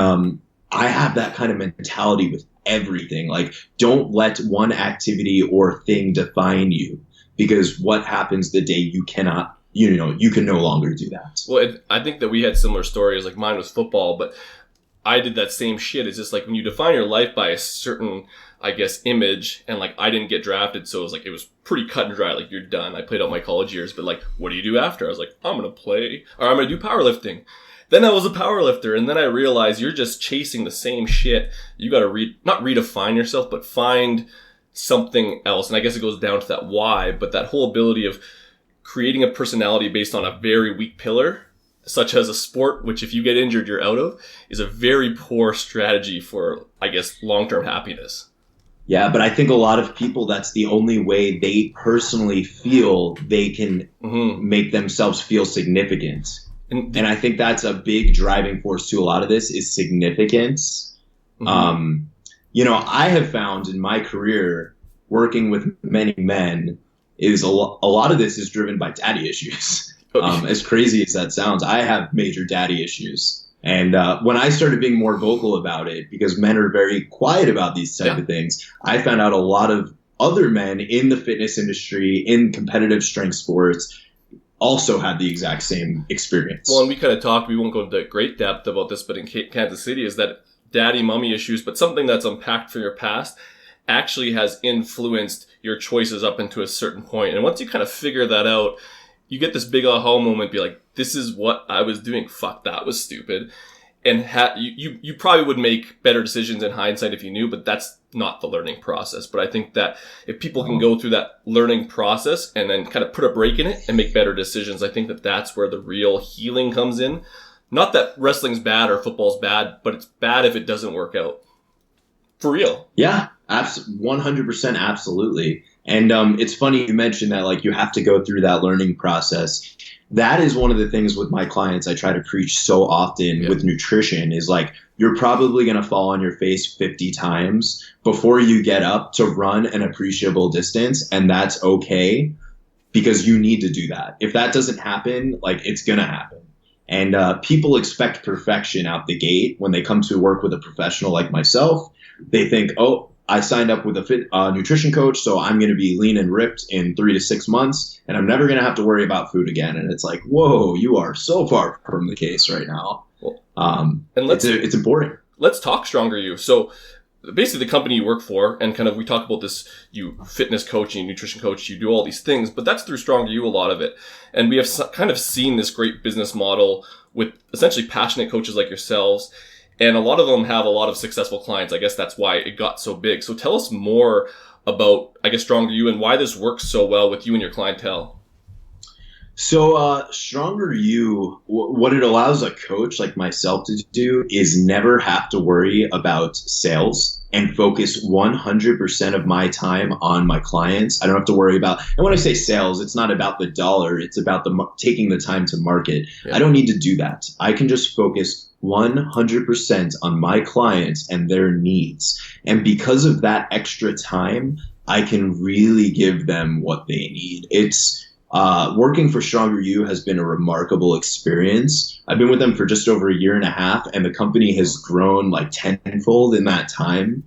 I have that kind of mentality with everything. Like, don't let one activity or thing define you, because what happens the day you cannot, you know, you can no longer do that. Well, I think that we had similar stories. Like mine was football, but I did that same shit. It's just like when you define your life by a certain, I guess, image, and like I didn't get drafted, so it was pretty cut and dry. Like, you're done. I played out my college years, but like, what do you do after? I was like, I'm gonna play, or I'm gonna do powerlifting. Then I was a powerlifter, and then I realized you're just chasing the same shit. You got to not redefine yourself, but find something else. And I guess it goes down to that why, but that whole ability of creating a personality based on a very weak pillar, such as a sport, which if you get injured, you're out of, is a very poor strategy for, I guess, long-term happiness. Yeah, but I think a lot of people, that's the only way they personally feel they can make themselves feel significant. And I think that's a big driving force to a lot of this is significance. You know, I have found in my career working with many men is a lot of this is driven by daddy issues. As crazy as that sounds, I have major daddy issues. And when I started being more vocal about it, because men are very quiet about these type of things, I found out a lot of other men in the fitness industry, in competitive strength sports, also had the exact same experience. Well, and we kind of talked, we won't go into great depth about this, but in Kansas City is that daddy mommy issues, but something that's unpacked from your past actually has influenced your choices up into a certain point. And once you kind of figure that out, you get this big aha moment, be like, this is what I was doing. Fuck, that was stupid. And you probably would make better decisions in hindsight if you knew, but that's not the learning process. But I think that if people can go through that learning process and then kind of put a break in it and make better decisions, I think that that's where the real healing comes in. Not that wrestling's bad or football's bad, but it's bad if it doesn't work out. For real. Yeah, 100% absolutely. And it's funny you mentioned that, like, you have to go through that learning process. That is one of the things with my clients I try to preach so often with nutrition is, like, you're probably going to fall on your face 50 times before you get up to run an appreciable distance. And that's okay, because you need to do that. If that doesn't happen, like, it's going to happen. And people expect perfection out the gate when they come to work with a professional like myself. They think, oh, I signed up with a nutrition coach, so I'm going to be lean and ripped in 3 to 6 months, and I'm never going to have to worry about food again. And it's like, whoa, you are so far from the case right now. And it's important. Let's talk Stronger You. So basically the company you work for, and kind of we talk about this, you fitness coach, you nutrition coach, you do all these things, but that's through Stronger You, a lot of it. And we have kind of seen this great business model with essentially passionate coaches like yourselves. And a lot of them have a lot of successful clients. I guess that's why it got so big. So tell us more about, I guess, Stronger You and why this works so well with you and your clientele. So Stronger You, what it allows a coach like myself to do is never have to worry about sales and focus 100% of my time on my clients. I don't have to worry about, and when I say sales, it's not about the dollar. It's about taking the time to market. Yeah. I don't need to do that. I can just focus 100% on my clients and their needs. And because of that extra time, I can really give them what they need. It's working for Stronger You has been a remarkable experience. I've been with them for just over 1.5 years, and the company has grown like tenfold in that time.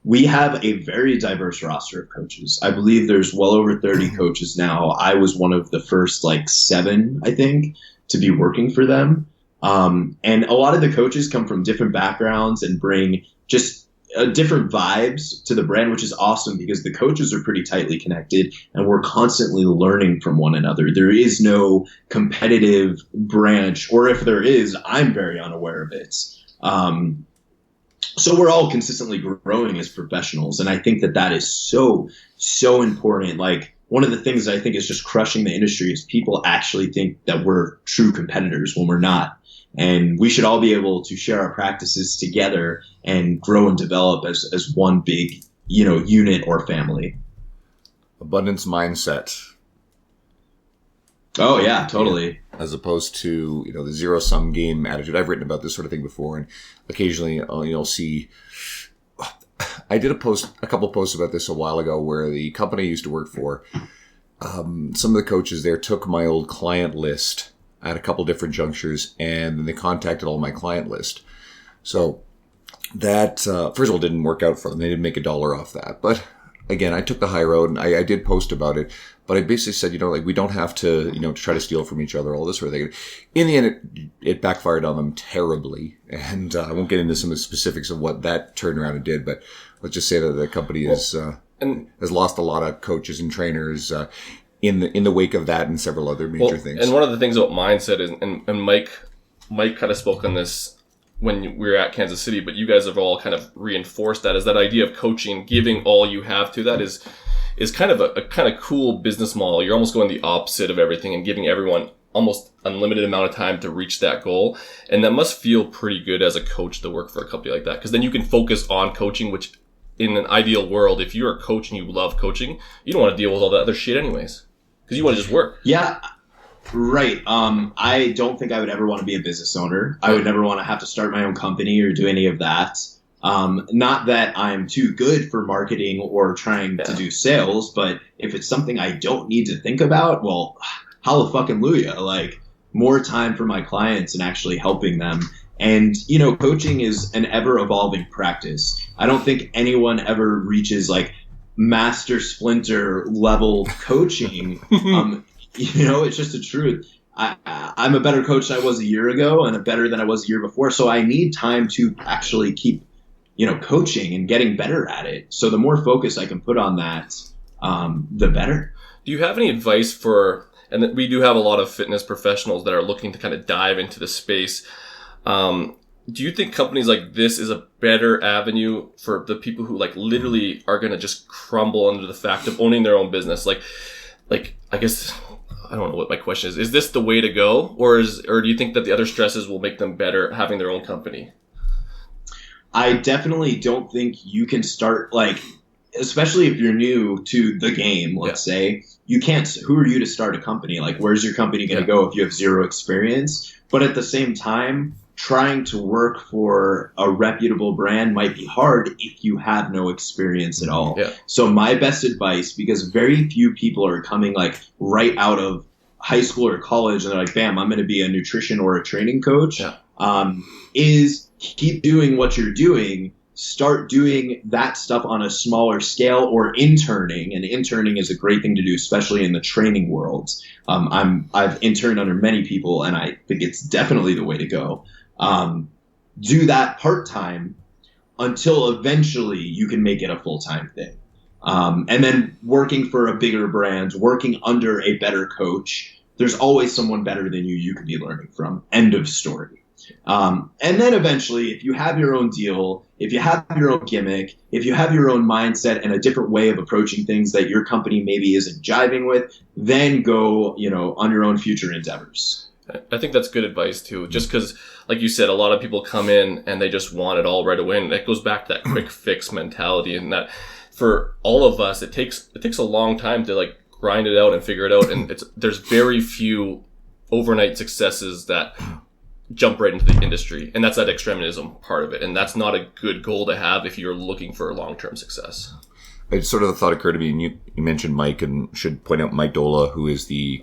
We have a very diverse roster of coaches. I believe there's well over 30 coaches now. I was one of the first 7, I think, to be working for them. And a lot of the coaches come from different backgrounds and bring just different vibes to the brand, which is awesome because the coaches are pretty tightly connected and we're constantly learning from one another. There is no competitive branch, or if there is, I'm very unaware of it. So we're all consistently growing as professionals. And I think that is so, so important. Like, one of the things that I think is just crushing the industry is people actually think that we're true competitors when we're not. And we should all be able to share our practices together and grow and develop as one big, unit or family. Abundance mindset. Oh yeah, totally. As opposed to, the zero-sum game attitude. I've written about this sort of thing before, and occasionally you'll see. I did a couple posts about this a while ago where the company I used to work for, some of the coaches there took my old client list at a couple different junctures, and then they contacted all my client list. So that, first of all, didn't work out for them. They didn't make $1 off that. But again, I took the high road, and I did post about it. But I basically said, we don't have to, to try to steal from each other, all this sort of thing. In the end, it backfired on them terribly. And I won't get into some of the specifics of what that turned around and did, but let's just say that the company has lost a lot of coaches and trainers, in the wake of that and several other major things. And one of the things about mindset is, and Mike kind of spoke on this when we were at Kansas City, but you guys have all kind of reinforced that, is that idea of coaching, giving all you have to that is kind of a kind of cool business model. You're almost going the opposite of everything and giving everyone almost unlimited amount of time to reach that goal. And that must feel pretty good as a coach to work for a company like that, because then you can focus on coaching, which in an ideal world, if you're a coach and you love coaching, you don't want to deal with all that other shit anyways. Because you want to just work. Yeah, right. I don't think I would ever want to be a business owner. I would never want to have to start my own company or do any of that. Not that I'm too good for marketing or trying to do sales, but if it's something I don't need to think about, well, hallelujah. Like, more time for my clients and actually helping them. And, coaching is an ever-evolving practice. I don't think anyone ever reaches, master splinter level coaching. It's just the truth. I'm a better coach than I was a year ago and better than I was a year before. So I need time to actually keep, coaching and getting better at it. So the more focus I can put on that, the better. Do you have any advice and we do have a lot of fitness professionals that are looking to kind of dive into the space. do you think companies like this is a better avenue for the people who like literally are going to just crumble under the fact of owning their own business? Like, I guess, I don't know what my question is. Is this the way to go? Or do you think that the other stresses will make them better having their own company? I definitely don't think you can start, like, especially if you're new to the game, let's say, you can't, who are you to start a company? Like, where's your company going to go if you have zero experience? But at the same time, trying to work for a reputable brand might be hard if you have no experience at all. Yeah. So my best advice, because very few people are coming like right out of high school or college and they're like, bam, I'm going to be a nutrition or a training coach, is keep doing what you're doing. Start doing that stuff on a smaller scale or interning. And interning is a great thing to do, especially in the training world. I've interned under many people, and I think it's definitely the way to go. Do that part-time until eventually you can make it a full-time thing. And then working for a bigger brand, working under a better coach, there's always someone better than you could be learning from. End of story. And then eventually, if you have your own deal, if you have your own gimmick, if you have your own mindset and a different way of approaching things that your company maybe isn't jiving with, then go, on your own future endeavors. I think that's good advice too. Just because, like you said, a lot of people come in and they just want it all right away, and that goes back to that quick fix mentality. And that for all of us, it takes a long time to like grind it out and figure it out. And there's very few overnight successes that jump right into the industry, and that's that extremism part of it. And that's not a good goal to have if you're looking for long-term success. It's sort of the thought occurred to me, and you mentioned Mike, and should point out Mike Dola, who is the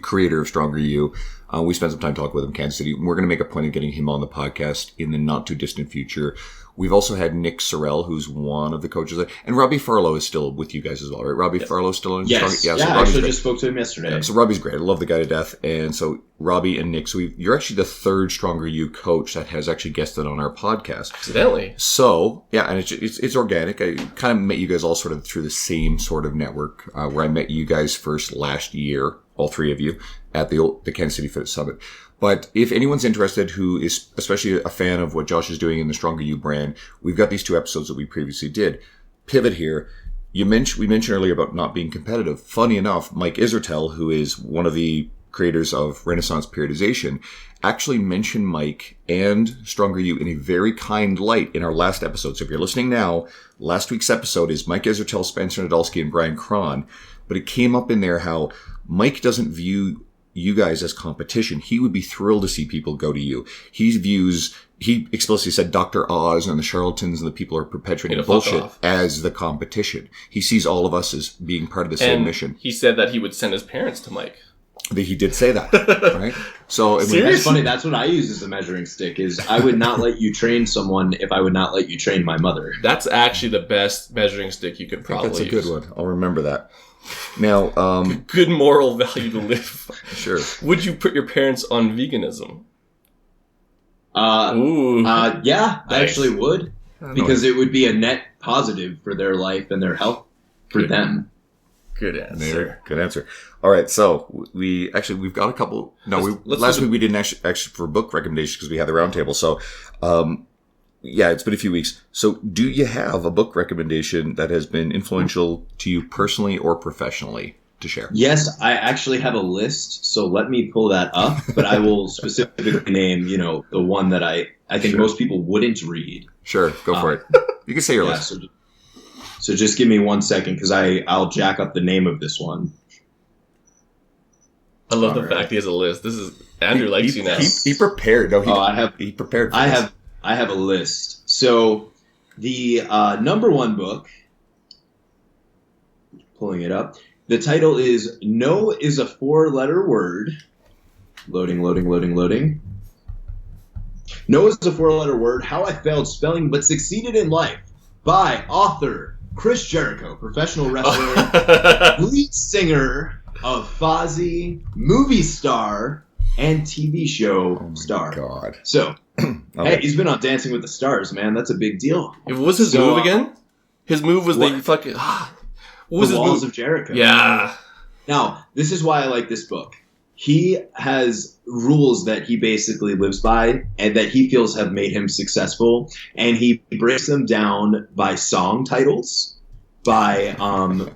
creator of Stronger You. We spent some time talking with him in Kansas City. We're going to make a point of getting him on the podcast in the not too distant future. We've also had Nick Sorrell, who's one of the coaches, and Robbie Farlow is still with you guys as well, right? Robbie Farlow's still in. Yes, Stronger? I actually just spoke to him yesterday. Yeah, so Robbie's great. I love the guy to death. And so Robbie and Nick, you're actually the third Stronger You coach that has actually guested on our podcast. Accidentally. So, yeah, and it's organic. I kind of met you guys all sort of through the same sort of network where I met you guys first last year, all three of you, at the Kansas City Fitness Summit. But if anyone's interested who is especially a fan of what Josh is doing in the Stronger You brand, we've got these 2 episodes that we previously did. Pivot here. We mentioned earlier about not being competitive. Funny enough, Mike Isertel, who is one of the creators of Renaissance Periodization, actually mentioned Mike and Stronger You in a very kind light in our last episode. So if you're listening now, last week's episode is Mike Isertel, Spencer Nadolski, and Brian Cron. But it came up in there how Mike doesn't view you guys as competition. He would be thrilled to see people go to you. He explicitly said Dr. Oz and the charlatans and the people who are perpetuating bullshit as the competition. He sees all of us as being part of the same mission. He said that he would send his parents to Mike. He did say that, right? So that's funny. That's what I use as a measuring stick. Is I would not let you train someone if I would not let you train my mother. That's actually the best measuring stick you could probably use. That's a good one. I'll remember that. Now, good moral value to live. Sure. Would you put your parents on veganism? Yeah, nice. I actually would, because it would be a net positive for their life and their health for them. Good answer. Good answer. All right, so we've got a couple. No, last week we didn't actually for book recommendations because we had the roundtable. So, yeah, it's been a few weeks. So, do you have a book recommendation that has been influential to you personally or professionally to share? Yes, I actually have a list. So let me pull that up. But I will specifically name, the one that I think most people wouldn't read. Sure, go for it. You can say your list. So just give me 1 second because I'll jack up the name of this one. I love the fact he has a list. This is Andrew likes you now. He prepared. No, he prepared. For this. I have a list. So the number one book, pulling it up. The title is "No is a 4-letter word." Loading. No is a 4-letter word. How I failed spelling but succeeded in life, by author Chris Jericho, professional wrestler, lead singer of Fozzy, movie star, and TV show star. God. So, hey, he's been on Dancing with the Stars, man. That's a big deal. What was his move again? His move was the fucking... What was the his Walls move? of Jericho. Yeah. Now, this is why I like this book. he has rules that he basically lives by and that he feels have made him successful. And he breaks them down by song titles, by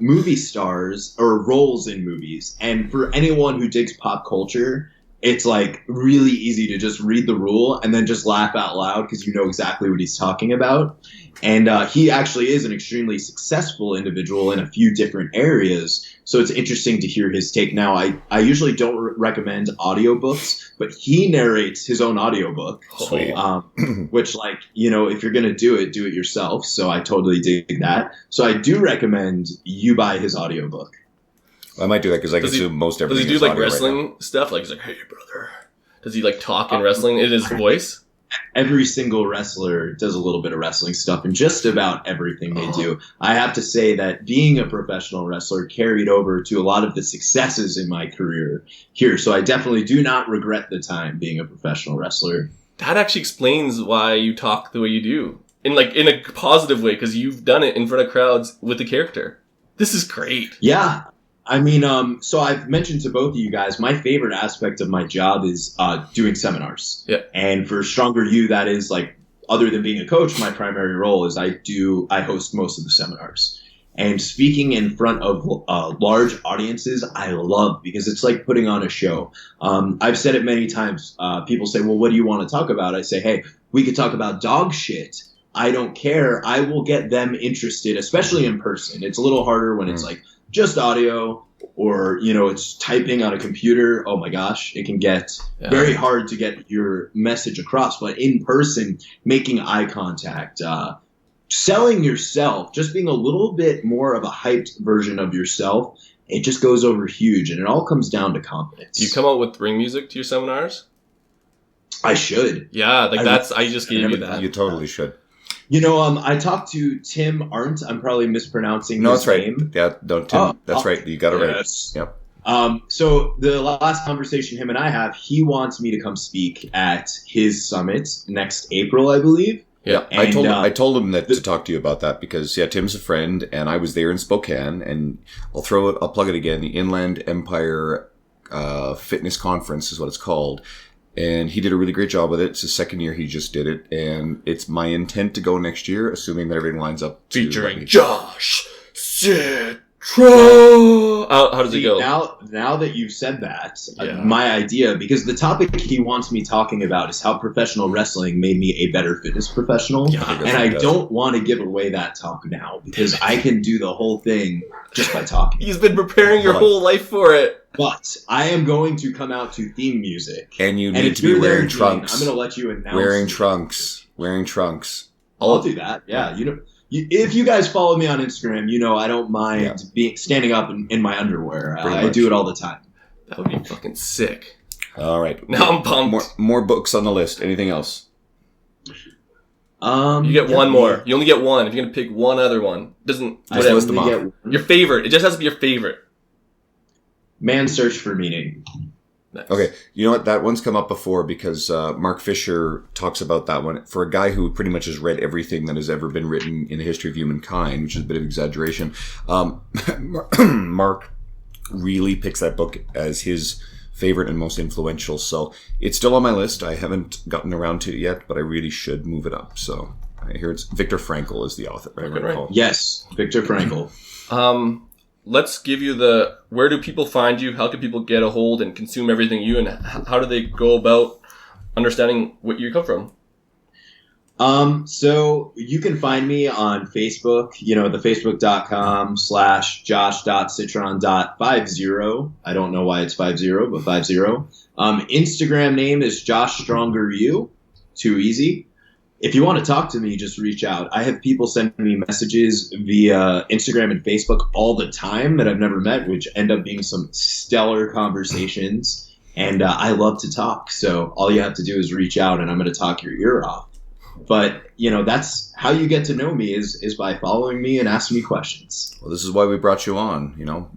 movie stars or roles in movies. And for anyone who digs pop culture, it's like really easy to just read the rule and then just laugh out loud because you know exactly what he's talking about. And he actually is an extremely successful individual in a few different areas. So it's interesting to hear his take. Now, I usually don't recommend audiobooks, but he narrates his own audiobook. Sweet. Which, like, you know, if you're going to do it yourself. So I totally dig that. So I do recommend you buy his audiobook. I might do that because I consume most everything. Does he do like wrestling stuff? Like he's like, "Hey, brother." Does he like talk in wrestling in his voice? Every single wrestler does a little bit of wrestling stuff in just about everything they do. I have to say that being a professional wrestler carried over to a lot of the successes in my career here. So I definitely do not regret the time being a professional wrestler. That actually explains why you talk the way you do. In a positive way, because you've done it in front of crowds with the character. This is great. Yeah. I mean, so I've mentioned to both of you guys, my favorite aspect of my job is doing seminars. Yeah. And for Stronger You, that is like, other than being a coach, my primary role is I host most of the seminars. And speaking in front of large audiences, I love because it's like putting on a show. I've said it many times. People say, well, what do you want to talk about? I say, hey, we could talk about dog shit. I don't care. I will get them interested, especially in person. It's a little harder when it's like just audio or, you know, it's typing on a computer. Oh my gosh, it can get very hard to get your message across. But in person, making eye contact, selling yourself, just being a little bit more of a hyped version of yourself, it just goes over huge. And it all comes down to confidence. Do you come out with ring music to your seminars? I should. Yeah, like I just gave you that. You totally should. You know, I talked to Tim Arndt. I'm probably mispronouncing No, his that's right. name. Yeah, no, Tim. That's right. You got it Yes. right. Yep. So the last conversation him and I have, he wants me to come speak at his summit next April, I believe. Yeah, And, I told him that to talk to you about that because Tim's a friend and I was there in Spokane and I'll plug it again. The Inland Empire Fitness Conference is what it's called. And he did a really great job with it. It's the second year he just did it. And it's my intent to go next year, assuming that everything lines up. Featuring Josh Citron. How does it go? Now that you've said that, my idea, because the topic he wants me talking about is how professional wrestling made me a better fitness professional. Yeah, and I don't want to give away that talk now because I can do the whole thing just by talking. He's been preparing your whole life for it. But I am going to come out to theme music. And you need to be wearing trunks. I'm going to let you announce. Wearing trunks. I'll do that. Yeah. You know, if you guys follow me on Instagram, you know I don't mind standing up in my underwear. I do it all the time. That would be fucking sick. All right. Now I'm pumped. More books on the list. Anything else? You get one more. You only get one. If you're going to pick one other one. Doesn't... Just list them off. Your favorite. It just has to be your favorite. Man's Search for Meaning. Nice. Okay, you know what? That one's come up before because Mark Fisher talks about that one. For a guy who pretty much has read everything that has ever been written in the history of humankind, which is a bit of exaggeration, Mark really picks that book as his favorite and most influential. So it's still on my list. I haven't gotten around to it yet, but I really should move it up. So I hear it's Viktor Frankl is the author. Right? Yes, Viktor Frankl. Let's give you where do people find you? How can people get a hold and consume everything you, and how do they go about understanding what you come from? So you can find me on Facebook, you know, the facebook.com/josh.citron.50. I don't know why it's 50, but 50. Instagram name is Josh Stronger You. Too easy. If you want to talk to me, just reach out. I have people send me messages via Instagram and Facebook all the time that I've never met, which end up being some stellar conversations. And I love to talk. So all you have to do is reach out and I'm going to talk your ear off. But, you know, that's how you get to know me is by following me and asking me questions. Well, this is why we brought you on, you know.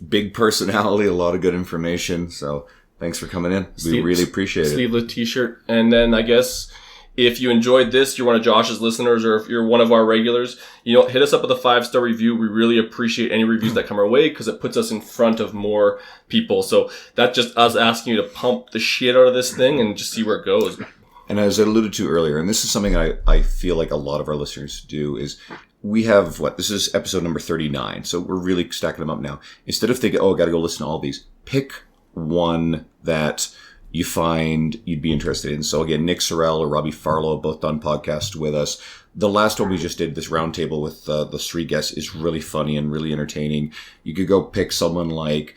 Big personality, a lot of good information. So thanks for coming in. We really appreciate it. Sleeveless t-shirt. And then I guess... If you enjoyed this, you're one of Josh's listeners, or if you're one of our regulars, hit us up with a 5-star review. We really appreciate any reviews that come our way because it puts us in front of more people. So that's just us asking you to pump the shit out of this thing and just see where it goes. And as I alluded to earlier, and this is something I feel like a lot of our listeners do, is we have, this is episode number 39, so we're really stacking them up now. Instead of thinking, I got to go listen to all these, pick one that you find you'd be interested in. So again, Nick Sorrell or Robbie Farlow have both done podcasts with us. The last one we just did, this roundtable with the 3 guests, is really funny and really entertaining. You could go pick someone like,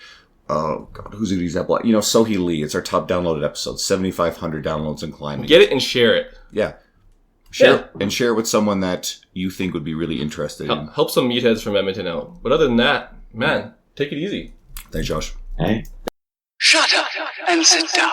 oh God, who's an example? Sohee Lee. It's our top downloaded episode, 7,500 downloads and climbing. Get it and share it. Yeah. Share it with someone that you think would be really interested in. Help some meatheads from Edmonton out. But other than that, man, take it easy. Thanks, Josh. Hey. Shut up and sit down.